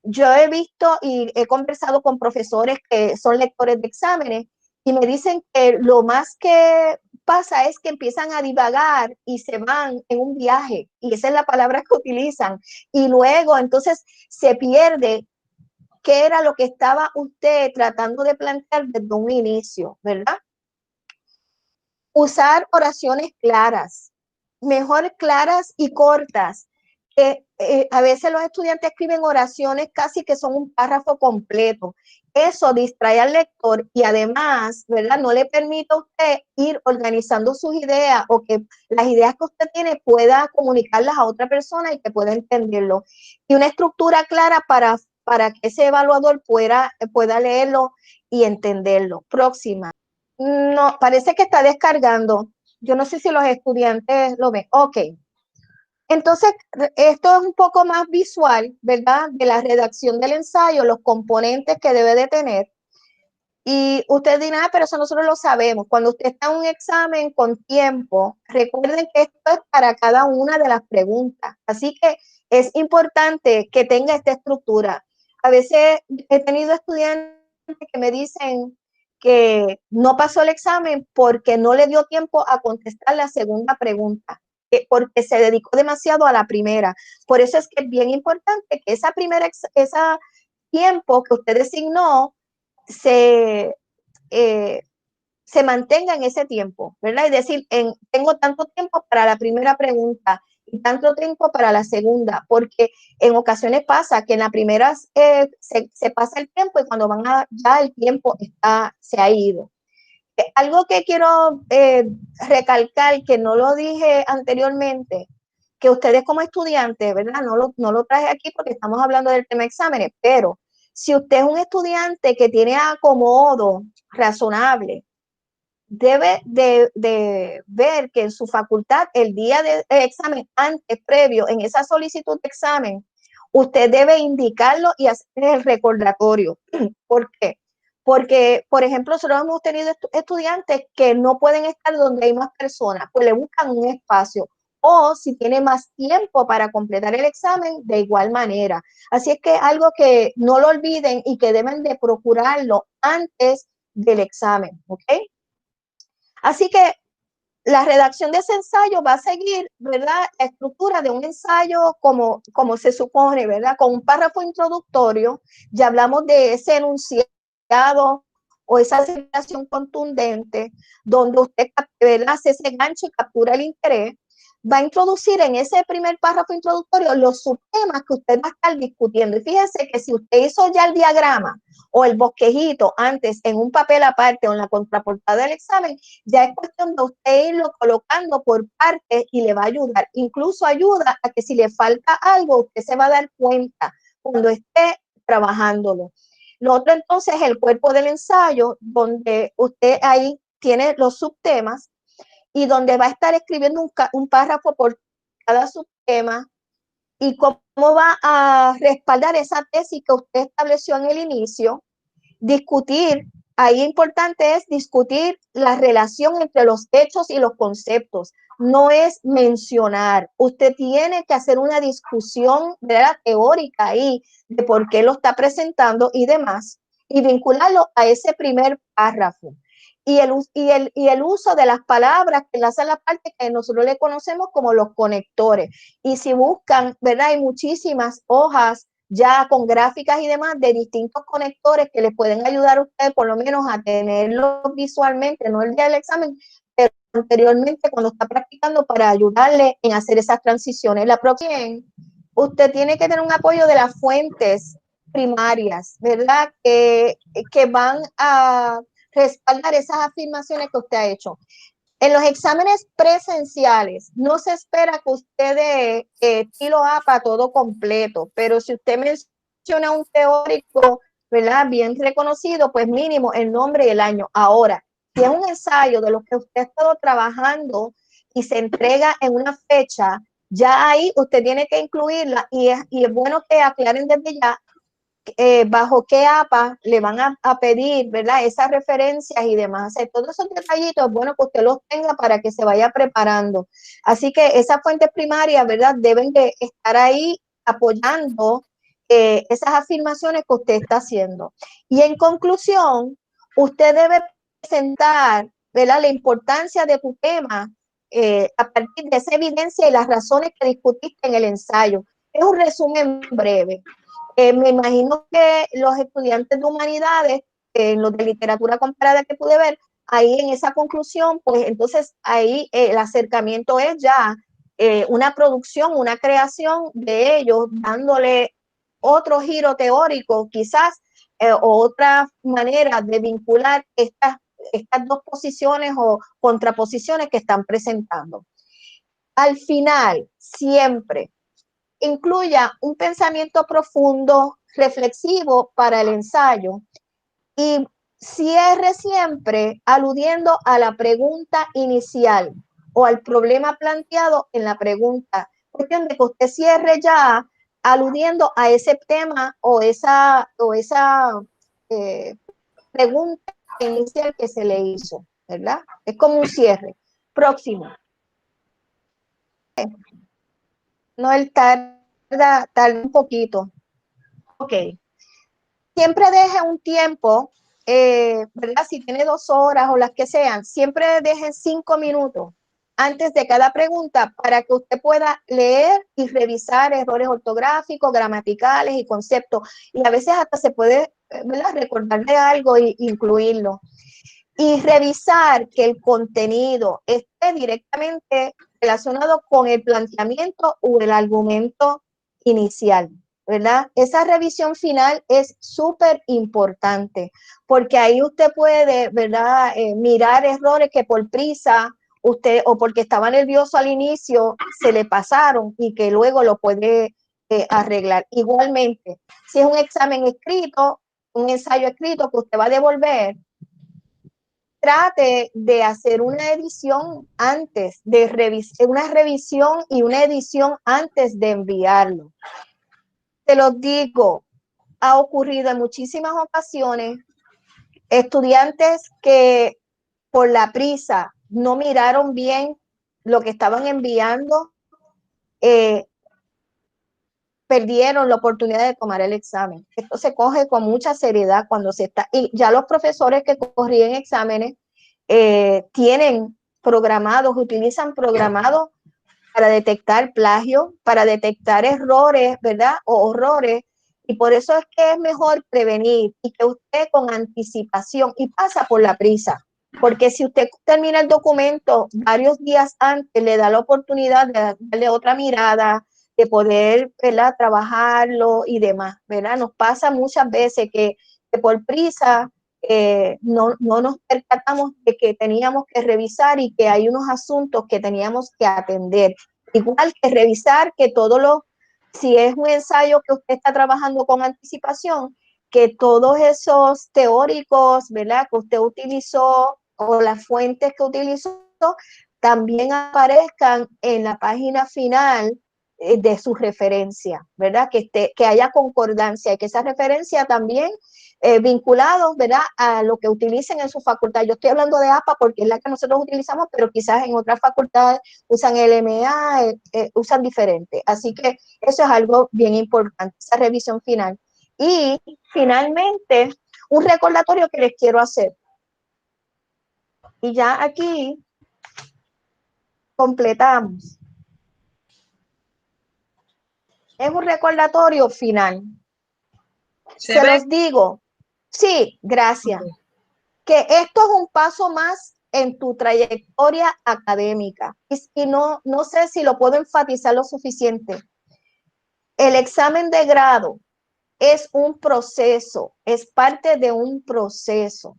B: Yo he visto y he conversado con profesores que son lectores de exámenes y me dicen que lo más que pasa es que empiezan a divagar y se van en un viaje, y esa es la palabra que utilizan, y luego entonces se pierde qué era lo que estaba usted tratando de plantear desde un inicio, ¿verdad? Usar oraciones claras, mejor claras y cortas. A veces los estudiantes escriben oraciones casi que son un párrafo completo. Eso distrae al lector y además, ¿verdad? No le permite a usted ir organizando sus ideas o que las ideas que usted tiene pueda comunicarlas a otra persona y que pueda entenderlo. Y una estructura clara para que ese evaluador pueda leerlo y entenderlo. Próxima. No, parece que está descargando. Yo no sé si los estudiantes lo ven. Ok. Entonces, esto es un poco más visual, ¿verdad? De la redacción del ensayo, los componentes que debe de tener. Y usted dirá, pero eso nosotros lo sabemos. Cuando usted está en un examen con tiempo, recuerden que esto es para cada una de las preguntas. Así que es importante que tenga esta estructura. A veces he tenido estudiantes que me dicen que no pasó el examen porque no le dio tiempo a contestar la segunda pregunta, porque se dedicó demasiado a la primera. Por eso es que es bien importante que ese tiempo que usted designó se, se mantenga en ese tiempo, ¿verdad? Y decir, tengo tanto tiempo para la primera pregunta y tanto tiempo para la segunda, porque en ocasiones pasa que en la primera se pasa el tiempo y cuando ya el tiempo se ha ido. Algo que quiero recalcar, que no lo dije anteriormente, que ustedes como estudiantes, ¿verdad? No lo traje aquí porque estamos hablando del tema exámenes, pero si usted es un estudiante que tiene acomodo razonable, debe de ver que en su facultad, el día del examen, antes, previo, en esa solicitud de examen, usted debe indicarlo y hacer el recordatorio. ¿Por qué? Porque, por ejemplo, nosotros hemos tenido estudiantes que no pueden estar donde hay más personas, pues le buscan un espacio. O si tiene más tiempo para completar el examen, de igual manera. Así es que algo que no lo olviden y que deben de procurarlo antes del examen, ¿ok? Así que la redacción de ese ensayo va a seguir, ¿verdad? La estructura de un ensayo como se supone, ¿verdad? Con un párrafo introductorio, ya hablamos de ese enunciado o esa aceleración contundente, donde usted, ¿verdad?, hace ese gancho y captura el interés, va a introducir en ese primer párrafo introductorio los subtemas que usted va a estar discutiendo. Y fíjese que si usted hizo ya el diagrama o el bosquejito antes en un papel aparte o en la contraportada del examen, ya es cuestión de usted irlo colocando por partes y le va a ayudar. Incluso ayuda a que si le falta algo, usted se va a dar cuenta cuando esté trabajándolo. Lo otro entonces es el cuerpo del ensayo, donde usted ahí tiene los subtemas y donde va a estar escribiendo un párrafo por cada subtema y cómo va a respaldar esa tesis que usted estableció en el inicio. Discutir, ahí importante es discutir la relación entre los hechos y los conceptos. No es mencionar. Usted tiene que hacer una discusión, ¿verdad?, teórica ahí de por qué lo está presentando y demás, y vincularlo a ese primer párrafo. Y el uso de las palabras que enlazan la parte que nosotros le conocemos como los conectores. Y si buscan, ¿verdad?, hay muchísimas hojas ya con gráficas y demás de distintos conectores que les pueden ayudar a usted por lo menos a tenerlos visualmente, no el día del examen, pero anteriormente cuando está practicando para ayudarle en hacer esas transiciones. La próxima, usted tiene que tener un apoyo de las fuentes primarias, ¿verdad?, que van a respaldar esas afirmaciones que usted ha hecho. En los exámenes presenciales no se espera que usted dé estilo APA todo completo, pero si usted menciona un teórico, ¿verdad?, bien reconocido, pues mínimo el nombre y el año. Ahora, si es un ensayo de lo que usted ha estado trabajando y se entrega en una fecha, ya ahí usted tiene que incluirla y es bueno que aclaren desde ya bajo qué APA le van a pedir, ¿verdad?, esas referencias y demás. Todos esos detallitos es bueno que usted los tenga para que se vaya preparando. Así que esas fuentes primarias, ¿verdad?, deben de estar ahí apoyando esas afirmaciones que usted está haciendo. Y en conclusión, usted debe presentar, ¿verdad?, la importancia de tu tema a partir de esa evidencia y las razones que discutiste en el ensayo. Es un resumen breve. Me imagino que los estudiantes de humanidades, los de literatura comparada que pude ver, ahí en esa conclusión, pues entonces ahí el acercamiento es ya una producción, una creación de ellos, dándole otro giro teórico, quizás, o otra manera de vincular estas dos posiciones o contraposiciones que están presentando. Al final, siempre incluya un pensamiento profundo, reflexivo para el ensayo y cierre siempre aludiendo a la pregunta inicial o al problema planteado en la pregunta. Cuestión de que usted cierre ya aludiendo a ese tema o esa pregunta inicial que se le hizo, ¿verdad? Es como un cierre. Próximo. No, el tarda un poquito. Ok. Siempre deje un tiempo, ¿verdad? Si tiene 2 horas o las que sean, siempre deje 5 minutos antes de cada pregunta para que usted pueda leer y revisar errores ortográficos, gramaticales y conceptos. Y a veces hasta se puede, ¿verdad?, recordar de algo e incluirlo. Y revisar que el contenido esté directamente relacionado con el planteamiento o el argumento inicial, ¿verdad? Esa revisión final es súper importante porque ahí usted puede, ¿verdad?, mirar errores que por prisa usted o porque estaba nervioso al inicio se le pasaron y que luego lo puede arreglar. Igualmente, si es un examen escrito, un ensayo escrito que usted va a devolver, trate de hacer una edición antes de una revisión y una edición antes de enviarlo. Te lo digo, ha ocurrido en muchísimas ocasiones estudiantes que por la prisa no miraron bien lo que estaban enviando, perdieron la oportunidad de tomar el examen. Esto se coge con mucha seriedad cuando se está, y ya los profesores que corrían exámenes tienen programados, utilizan programados para detectar plagio, para detectar errores, ¿verdad?, o horrores Y por eso es que es mejor prevenir y que usted con anticipación y pasa por la prisa. Porque si usted termina el documento varios días antes, le da la oportunidad de darle otra mirada, de poder, ¿verdad?, trabajarlo y demás, ¿verdad? Nos pasa muchas veces que por prisa no nos percatamos de que teníamos que revisar y que hay unos asuntos que teníamos que atender. Igual que revisar que si es un ensayo que usted está trabajando con anticipación, que todos esos teóricos, ¿verdad?, que usted utilizó o las fuentes que utilizó también aparezcan en la página final de su referencia, ¿verdad? Que haya concordancia y que esa referencia también vinculados, ¿verdad?, a lo que utilicen en su facultad. Yo estoy hablando de APA porque es la que nosotros utilizamos, pero quizás en otras facultades usan LMA, usan diferente. Así que eso es algo bien importante, esa revisión final. Y finalmente, un recordatorio que les quiero hacer. Y ya aquí completamos. Es un recordatorio final. Se los digo. Sí, gracias. Que esto es un paso más en tu trayectoria académica. Y no sé si lo puedo enfatizar lo suficiente. El examen de grado es un proceso, es parte de un proceso.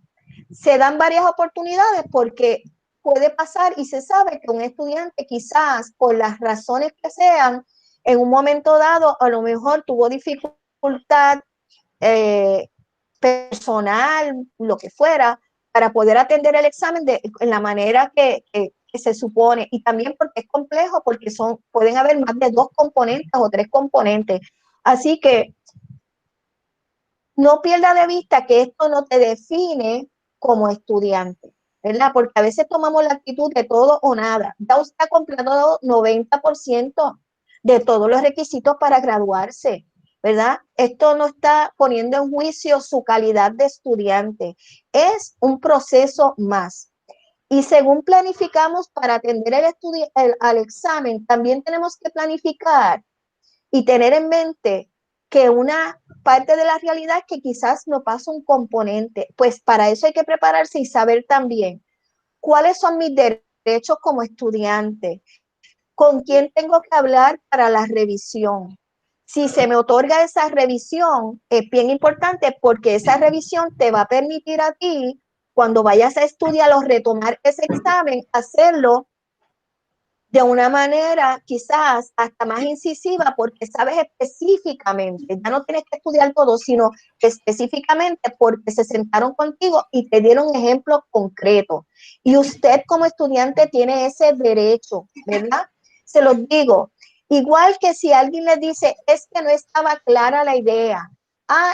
B: Se dan varias oportunidades porque puede pasar y se sabe que un estudiante quizás por las razones que sean, en un momento dado a lo mejor tuvo dificultad personal, lo que fuera, para poder atender el examen en la manera que se supone. Y también porque es complejo, porque pueden haber más de 2 componentes o 3 componentes. Así que no pierda de vista que esto no te define como estudiante, ¿verdad? Porque a veces tomamos la actitud de todo o nada. Ya usted ha completado 90% de todos los requisitos para graduarse, ¿verdad? Esto no está poniendo en juicio su calidad de estudiante. Es un proceso más. Y según planificamos para atender al examen, también tenemos que planificar y tener en mente que una parte de la realidad es que quizás no pasa un componente. Pues para eso hay que prepararse y saber también cuáles son mis derechos como estudiante, con quién tengo que hablar para la revisión. Si se me otorga esa revisión, es bien importante porque esa revisión te va a permitir a ti, cuando vayas a estudiar o retomar ese examen, hacerlo de una manera quizás hasta más incisiva porque sabes específicamente, ya no tienes que estudiar todo, sino específicamente porque se sentaron contigo y te dieron ejemplos concretos. Y usted como estudiante tiene ese derecho, ¿verdad? Se los digo, igual que si alguien le dice, es que no estaba clara la idea,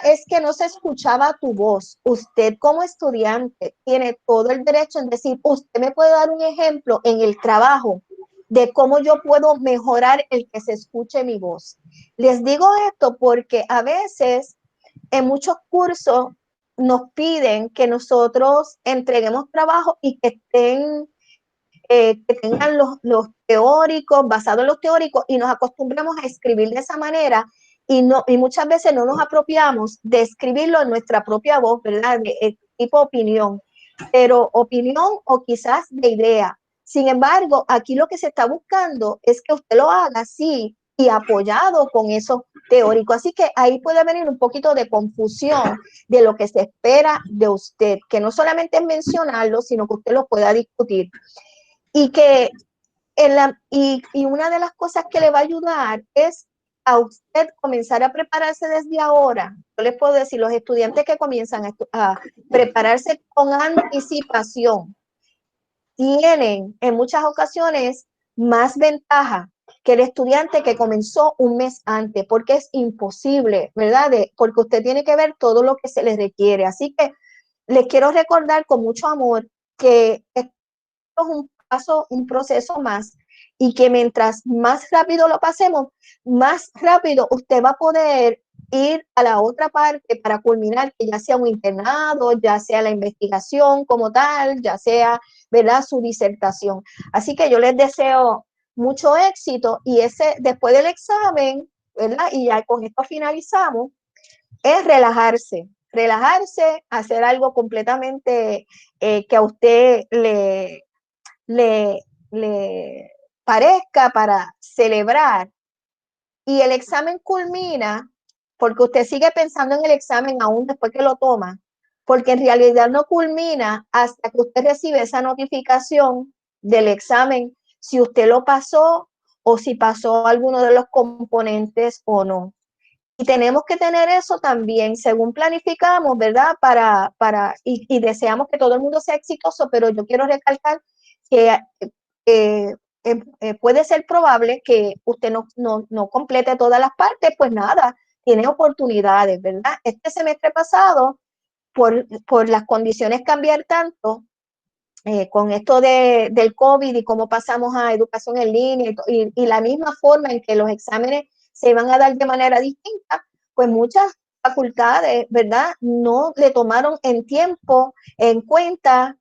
B: es que no se escuchaba tu voz. Usted como estudiante tiene todo el derecho en decir, usted me puede dar un ejemplo en el trabajo de cómo yo puedo mejorar el que se escuche mi voz. Les digo esto porque a veces en muchos cursos nos piden que nosotros entreguemos trabajo y que tengan los teóricos, basados en los teóricos, y nos acostumbramos a escribir de esa manera y muchas veces no nos apropiamos de escribirlo en nuestra propia voz, ¿verdad? De tipo opinión, pero opinión o quizás de idea. Sin embargo, aquí lo que se está buscando es que usted lo haga así y apoyado con eso teórico. Así que ahí puede venir un poquito de confusión de lo que se espera de usted, que no solamente es mencionarlo, sino que usted lo pueda discutir. Y que y una de las cosas que le va a ayudar es a usted comenzar a prepararse desde ahora. Yo les puedo decir, los estudiantes que comienzan a prepararse con anticipación tienen en muchas ocasiones más ventaja que el estudiante que comenzó un mes antes, porque es imposible, ¿verdad? Porque usted tiene que ver todo lo que se le requiere. Así que les quiero recordar con mucho amor que esto es un paso, un proceso más, y que mientras más rápido lo pasemos, más rápido usted va a poder ir a la otra parte para culminar, que ya sea un internado, ya sea la investigación como tal, ya sea, ¿verdad?, su disertación. Así que yo les deseo mucho éxito y después del examen, ¿verdad? Y ya con esto finalizamos. es relajarse, hacer algo completamente que a usted le parezca para celebrar. Y el examen culmina porque usted sigue pensando en el examen aún después que lo toma, porque en realidad no culmina hasta que usted recibe esa notificación del examen, si usted lo pasó o si pasó alguno de los componentes o no. Y tenemos que tener eso también, según planificamos, ¿verdad? Y deseamos que todo el mundo sea exitoso, pero yo quiero recalcar que eh, puede ser probable que usted no complete todas las partes, pues nada, tiene oportunidades, ¿verdad? Este semestre pasado, por las condiciones cambiar tanto, con esto del COVID y cómo pasamos a educación en línea y la misma forma en que los exámenes se van a dar de manera distinta, pues muchas facultades, ¿verdad? No le tomaron en cuenta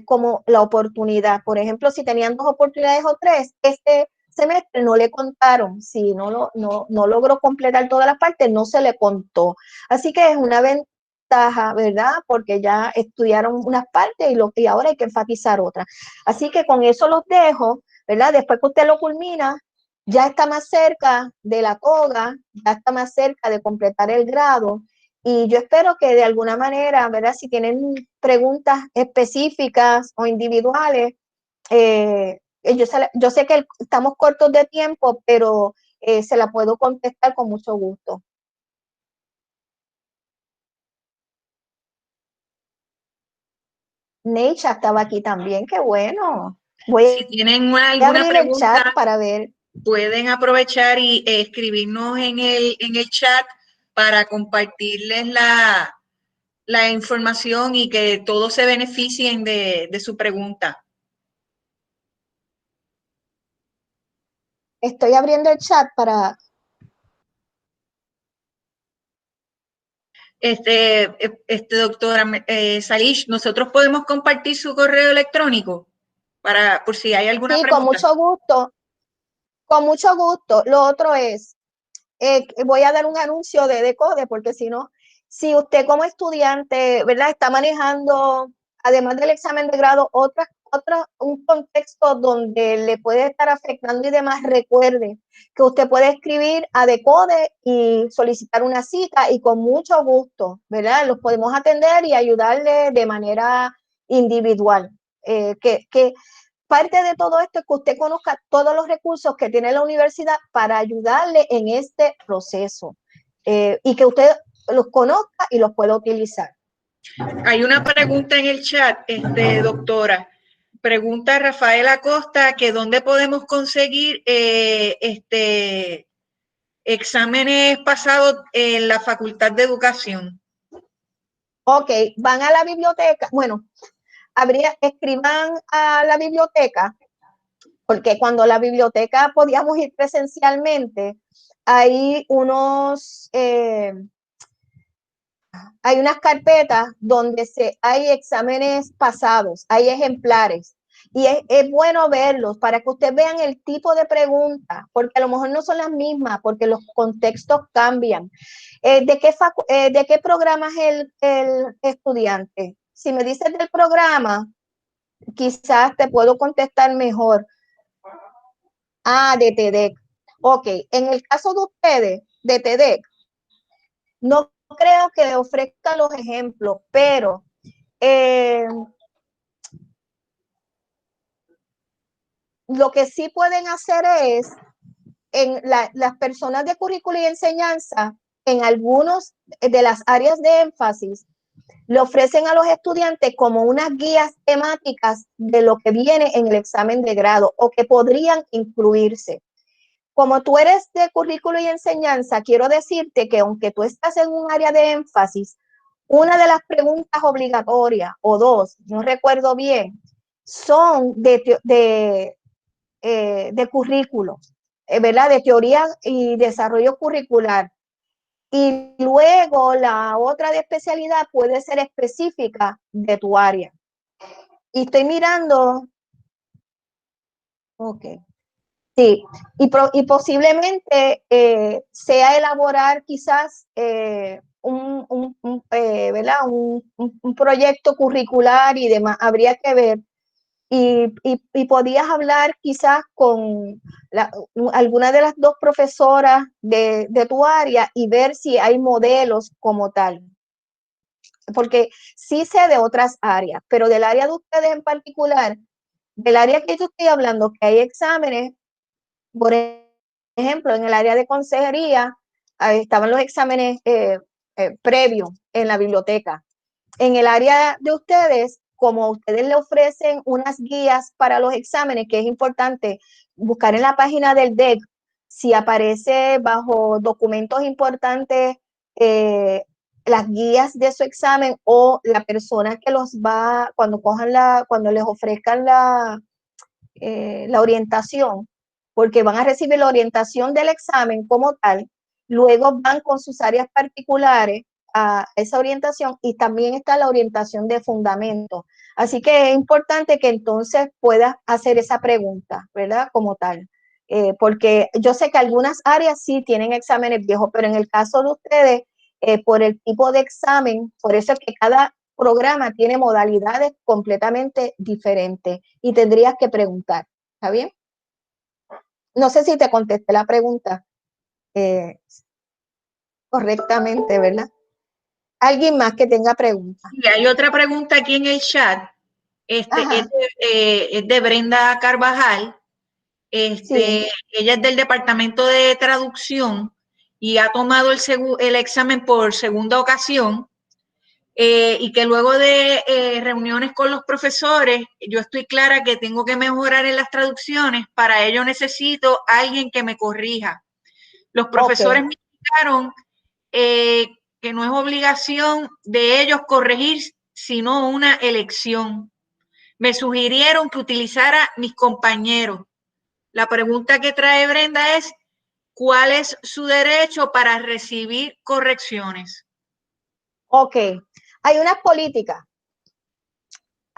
B: como la oportunidad. Por ejemplo, si tenían 2 oportunidades o 3, este semestre no le contaron. Si no logró completar todas las partes, no se le contó. Así que es una ventaja, ¿verdad? Porque ya estudiaron unas partes y ahora hay que enfatizar otras. Así que con eso los dejo, ¿verdad? Después que usted lo culmina, ya está más cerca de la toga, ya está más cerca de completar el grado. Y yo espero que de alguna manera, ¿verdad? Si tienen preguntas específicas o individuales, yo sé que estamos cortos de tiempo, pero se la puedo contestar con mucho gusto. Neisha estaba aquí también, qué bueno.
A: Si tienen
B: a
A: alguna
B: abrir el chat
A: pregunta,
B: para ver.
A: pueden aprovechar y escribirnos en el chat para compartirles la información y que todos se beneficien de su pregunta.
B: Estoy abriendo el chat para...
A: Doctora Salish, nosotros podemos compartir su correo electrónico por si hay alguna
B: Sí,
A: pregunta.
B: con mucho gusto. Con mucho gusto. Lo otro es, voy a dar un anuncio de Decode, porque si no, si usted como estudiante, ¿verdad? Está manejando, además del examen de grado, un contexto donde le puede estar afectando y demás, recuerde que usted puede escribir a Decode y solicitar una cita y con mucho gusto, ¿verdad? Los podemos atender y ayudarle de manera individual. Que parte de todo esto es que usted conozca todos los recursos que tiene la universidad para ayudarle en este proceso y que usted los conozca y los pueda utilizar.
A: Hay una pregunta en el chat, doctora. Pregunta Rafael Acosta que dónde podemos conseguir exámenes pasados en la Facultad de Educación.
B: Ok, van a la biblioteca. Bueno, escriban a la biblioteca, porque cuando la biblioteca podíamos ir presencialmente, hay hay unas carpetas donde hay exámenes pasados, hay ejemplares. Y es bueno verlos para que ustedes vean el tipo de preguntas, porque a lo mejor no son las mismas, porque los contextos cambian. ¿De qué programa es el estudiante? Si me dices del programa, quizás te puedo contestar mejor. De TEDx. Ok, en el caso de ustedes, de TEDx, no creo que ofrezca los ejemplos, pero lo que sí pueden hacer es, las personas de currículo y enseñanza, en algunos de las áreas de énfasis, le ofrecen a los estudiantes como unas guías temáticas de lo que viene en el examen de grado o que podrían incluirse. Como tú eres de currículo y enseñanza, quiero decirte que aunque tú estás en un área de énfasis, una de las preguntas obligatorias, o dos, no recuerdo bien, son de currículo, ¿verdad? De teoría y desarrollo curricular. Y luego la otra de especialidad puede ser específica de tu área. Y estoy mirando, ok. Sí, y posiblemente sea elaborar quizás ¿verdad? Un proyecto curricular y demás, habría que ver. Y podías hablar quizás con alguna de las dos profesoras de tu área y ver si hay modelos como tal. Porque sí sé de otras áreas, pero del área de ustedes en particular, del área que yo estoy hablando, que hay exámenes, por ejemplo, en el área de consejería, estaban los exámenes previos en la biblioteca. En el área de ustedes, como ustedes le ofrecen unas guías para los exámenes, que es importante buscar en la página del DEC, si aparece bajo documentos importantes las guías de su examen o la persona que los va, cuando les ofrezcan la orientación, porque van a recibir la orientación del examen como tal, luego van con sus áreas particulares a esa orientación y también está la orientación de fundamento. Así que es importante que entonces puedas hacer esa pregunta, ¿verdad? Como tal. Porque yo sé que algunas áreas sí tienen exámenes viejos, pero en el caso de ustedes, por el tipo de examen, por eso es que cada programa tiene modalidades completamente diferentes y tendrías que preguntar, ¿está bien? No sé si te contesté la pregunta correctamente, ¿verdad? ¿Alguien más que tenga preguntas?
A: Y hay otra pregunta aquí en el chat. Es de Brenda Carvajal.
B: Sí.
A: Ella es del departamento de traducción y ha tomado el examen por segunda ocasión. Y que luego de reuniones con los profesores, yo estoy clara que tengo que mejorar en las traducciones, para ello necesito a alguien que me corrija. Los profesores me indicaron que no es obligación de ellos corregir, sino una elección. Me sugirieron que utilizara mis compañeros. La pregunta que trae Brenda es, ¿cuál es su derecho para recibir correcciones?
B: Ok, hay unas políticas.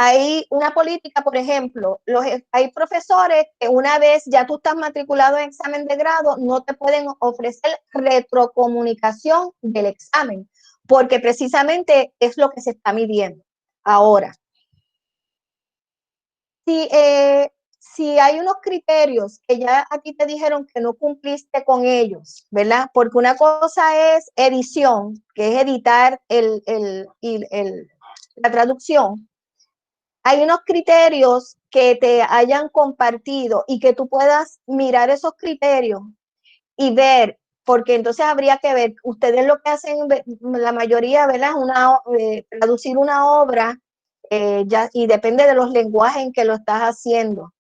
B: Hay una política, por ejemplo, hay profesores que una vez ya tú estás matriculado en examen de grado, no te pueden ofrecer retrocomunicación del examen, porque precisamente es lo que se está midiendo. Ahora, si hay unos criterios que ya a ti te dijeron que no cumpliste con ellos, ¿verdad? Porque una cosa es edición, que es editar la traducción. Hay unos criterios que te hayan compartido y que tú puedas mirar esos criterios y ver, porque entonces habría que ver, ustedes lo que hacen, la mayoría, ¿verdad? Traducir una obra ya, y depende de los lenguajes en que lo estás haciendo.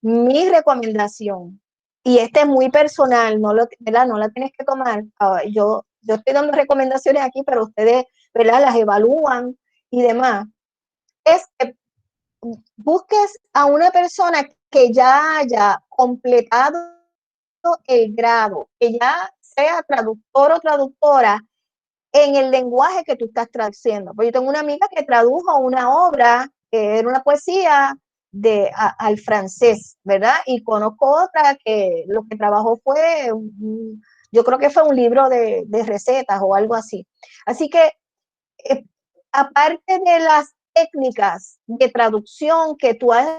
B: Mi recomendación, y este es muy personal, ¿verdad? No la tienes que tomar. Yo estoy dando recomendaciones aquí, pero ustedes, ¿verdad? Las evalúan y demás. Es que busques a una persona que ya haya completado el grado, que ya sea traductor o traductora en el lenguaje que tú estás traduciendo. Pues yo tengo una amiga que tradujo una obra, que era una poesía al francés, ¿verdad? Y conozco otra que lo que trabajó fue, yo creo que fue un libro de recetas o algo así. Así que, aparte de las técnicas de traducción que tú has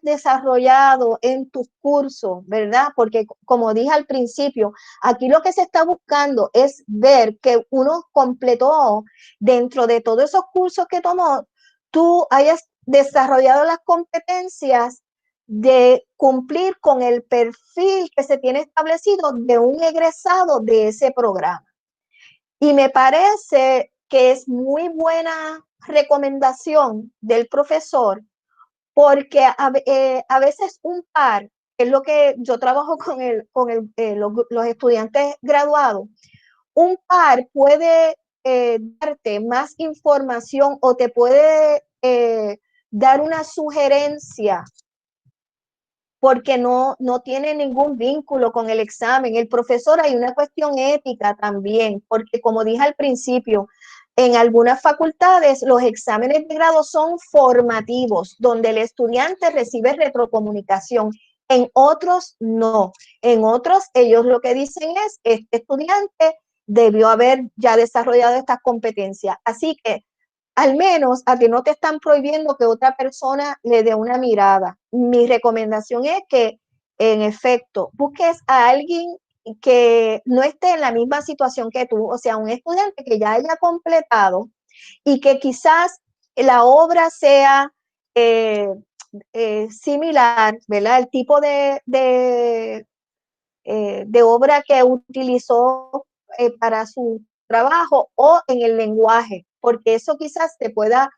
B: desarrollado en tus cursos, ¿verdad? Porque como dije al principio, aquí lo que se está buscando es ver que uno completó dentro de todos esos cursos que tomó, tú hayas desarrollado las competencias de cumplir con el perfil que se tiene establecido de un egresado de ese programa. Y me parece que es muy buena recomendación del profesor porque a veces un par, que es lo que yo trabajo los estudiantes graduados, un par puede darte más información o te puede dar una sugerencia porque no tiene ningún vínculo con el examen. El profesor, hay una cuestión ética también, porque como dije al principio, en algunas facultades los exámenes de grado son formativos, donde el estudiante recibe retrocomunicación. En otros no. En otros ellos lo que dicen es, este estudiante debió haber ya desarrollado estas competencias. Así que al menos a ti no te están prohibiendo que otra persona le dé una mirada. Mi recomendación es que, en efecto, busques a alguien que no esté en la misma situación que tú, o sea, un estudiante que ya haya completado y que quizás la obra sea similar, ¿verdad? El tipo de obra que utilizó para su trabajo o en el lenguaje, porque eso quizás te pueda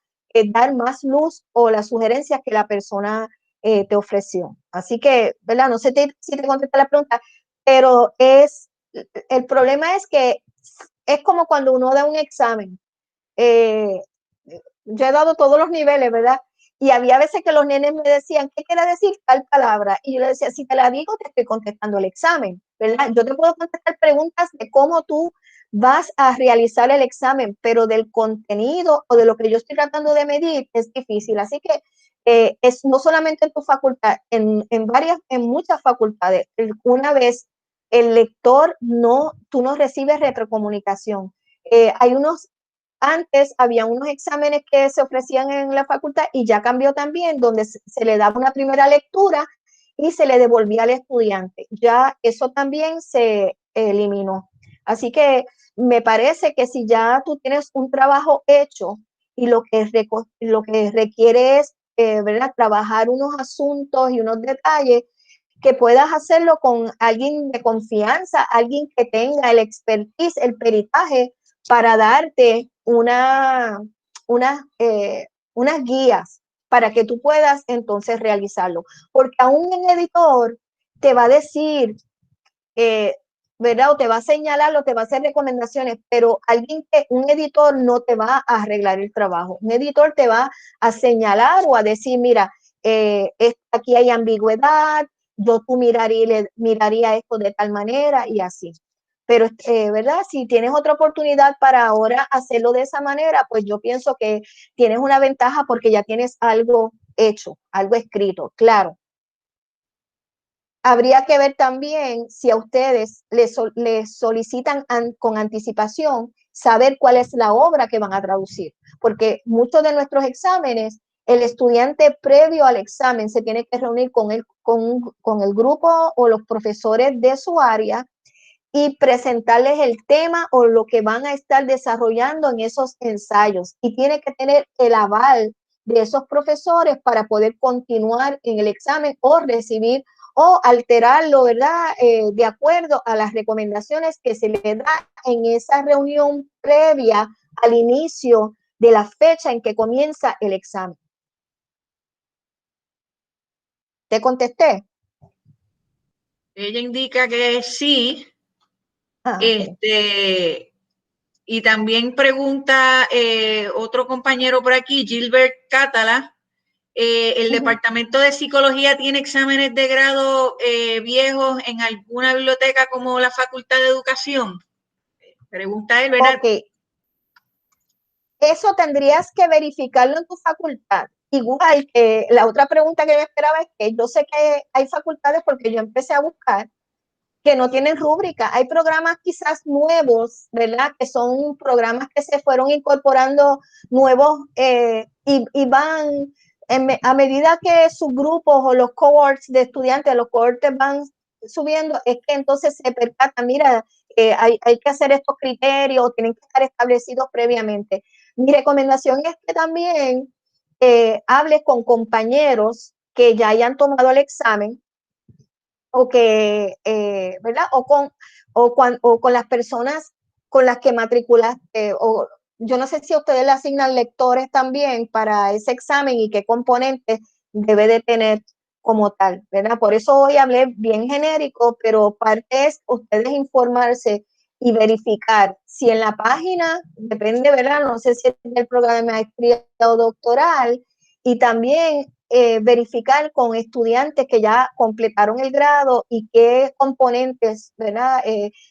B: dar más luz o las sugerencias que la persona te ofreció. Así que, ¿verdad? No sé si te contesta la pregunta, pero el problema es que es como cuando uno da un examen. Eh, yo he dado todos los niveles, ¿verdad? Y había veces que los nenes me decían, ¿qué quiere decir tal palabra? Y yo le decía, si te la digo, te estoy contestando el examen, ¿verdad? Yo te puedo contestar preguntas de cómo tú vas a realizar el examen, pero del contenido o de lo que yo estoy tratando de medir es difícil. Así que es no solamente en tu facultad, en muchas facultades. Una vez el lector tú no recibes retrocomunicación. Hay unos Antes había unos exámenes que se ofrecían en la facultad y ya cambió también, donde se le daba una primera lectura y se le devolvía al estudiante. Ya eso también se eliminó. Así que me parece que si ya tú tienes un trabajo hecho y lo que requiere es, ¿verdad?, trabajar unos asuntos y unos detalles, que puedas hacerlo con alguien de confianza, alguien que tenga el expertise, el peritaje para darte unas guías para que tú puedas entonces realizarlo. Porque aún el editor te va a decir, ¿verdad? O te va a señalar o te va a hacer recomendaciones, pero un editor no te va a arreglar el trabajo. Un editor te va a señalar o a decir, mira, aquí hay ambigüedad, tú miraría esto de tal manera y así. Pero, ¿verdad? Si tienes otra oportunidad para ahora hacerlo de esa manera, pues yo pienso que tienes una ventaja porque ya tienes algo hecho, algo escrito, claro. Habría que ver también si a ustedes les solicitan con anticipación saber cuál es la obra que van a traducir, porque muchos de nuestros exámenes, el estudiante previo al examen se tiene que reunir con el grupo o los profesores de su área y presentarles el tema o lo que van a estar desarrollando en esos ensayos. Y tiene que tener el aval de esos profesores para poder continuar en el examen o recibir o alterarlo, ¿verdad? De acuerdo a las recomendaciones que se le da en esa reunión previa al inicio de la fecha en que comienza el examen. ¿Te contesté?
A: Ella indica que sí.
B: Okay.
A: Y también pregunta otro compañero por aquí, Gilbert Catala, ¿el Departamento de Psicología tiene exámenes de grado viejos en alguna biblioteca como la Facultad de Educación? Pregunta él, ¿verdad?
B: Ok. Eso tendrías que verificarlo en tu facultad. Igual que la otra pregunta que yo esperaba es que yo sé que hay facultades, porque yo empecé a buscar, que no tienen rúbrica. Hay programas quizás nuevos, ¿verdad? Que son programas que se fueron incorporando nuevos y van a medida que sus grupos o los cohorts de estudiantes, los cohortes van subiendo, es que entonces se percata, mira, hay que hacer estos criterios, tienen que estar establecidos previamente. Mi recomendación es que también hables con compañeros que ya hayan tomado el examen o que, ¿verdad? O con las personas con las que matriculaste, o yo no sé si a ustedes le asignan lectores también para ese examen y qué componentes debe de tener como tal, ¿verdad? Por eso hoy hablé bien genérico, pero parte es ustedes informarse y verificar si en la página, depende, ¿verdad? No sé si es del programa de maestría o doctoral, y también verificar con estudiantes que ya completaron el grado y qué componentes, ¿verdad?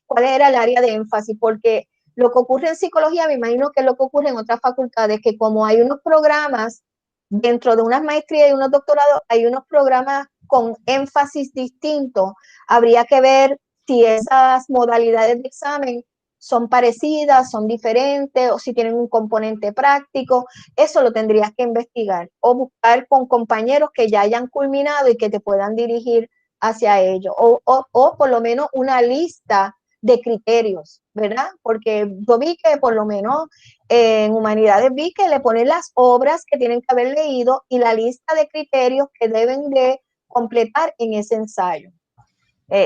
B: ¿Cuál era el área de énfasis? Porque lo que ocurre en psicología, me imagino que es lo que ocurre en otras facultades, que como hay unos programas dentro de unas maestrías y unos doctorados, hay unos programas con énfasis distintos. Habría que ver si esas modalidades de examen son parecidas, son diferentes, o si tienen un componente práctico. Eso lo tendrías que investigar o buscar con compañeros que ya hayan culminado y que te puedan dirigir hacia ello, o por lo menos una lista de criterios, ¿verdad? Porque yo vi que por lo menos en humanidades vi que le ponen las obras que tienen que haber leído y la lista de criterios que deben de completar en ese ensayo.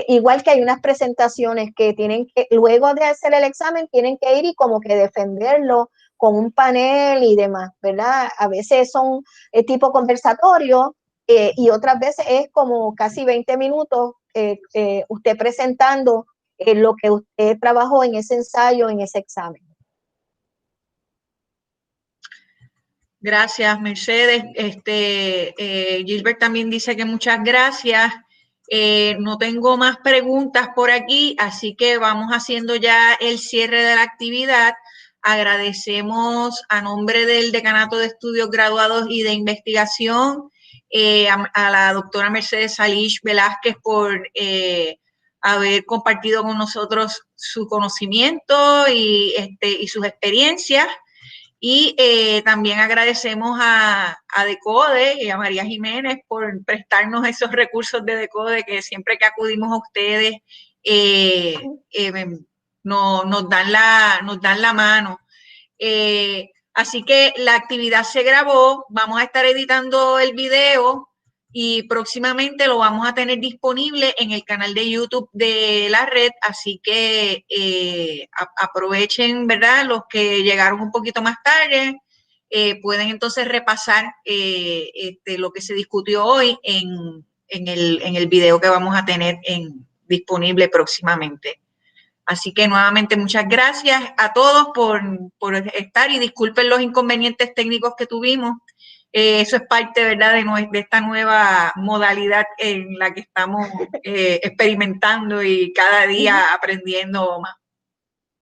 B: Igual que hay unas presentaciones que tienen que, luego de hacer el examen, tienen que ir y como que defenderlo con un panel y demás, ¿verdad? A veces son tipo conversatorio y otras veces es como casi 20 minutos usted presentando lo que usted trabajó en ese ensayo, en ese examen.
A: Gracias, Mercedes. Gilbert también dice que muchas gracias. No tengo más preguntas por aquí, así que vamos haciendo ya el cierre de la actividad. Agradecemos a nombre del Decanato de Estudios Graduados y de Investigación a la doctora Mercedes Salish Velázquez por haber compartido con nosotros su conocimiento y sus experiencias. Y también agradecemos a Decode y a María Jiménez por prestarnos esos recursos de Decode que siempre que acudimos a ustedes nos dan la mano. Así que la actividad se grabó, vamos a estar editando el video y próximamente lo vamos a tener disponible en el canal de YouTube de la red, así que aprovechen, ¿verdad? Los que llegaron un poquito más tarde, pueden entonces repasar lo que se discutió hoy en el video que vamos a tener disponible próximamente. Así que nuevamente muchas gracias a todos por estar y disculpen los inconvenientes técnicos que tuvimos. Eso es parte, ¿verdad?, de esta nueva modalidad en la que estamos experimentando y cada día aprendiendo más.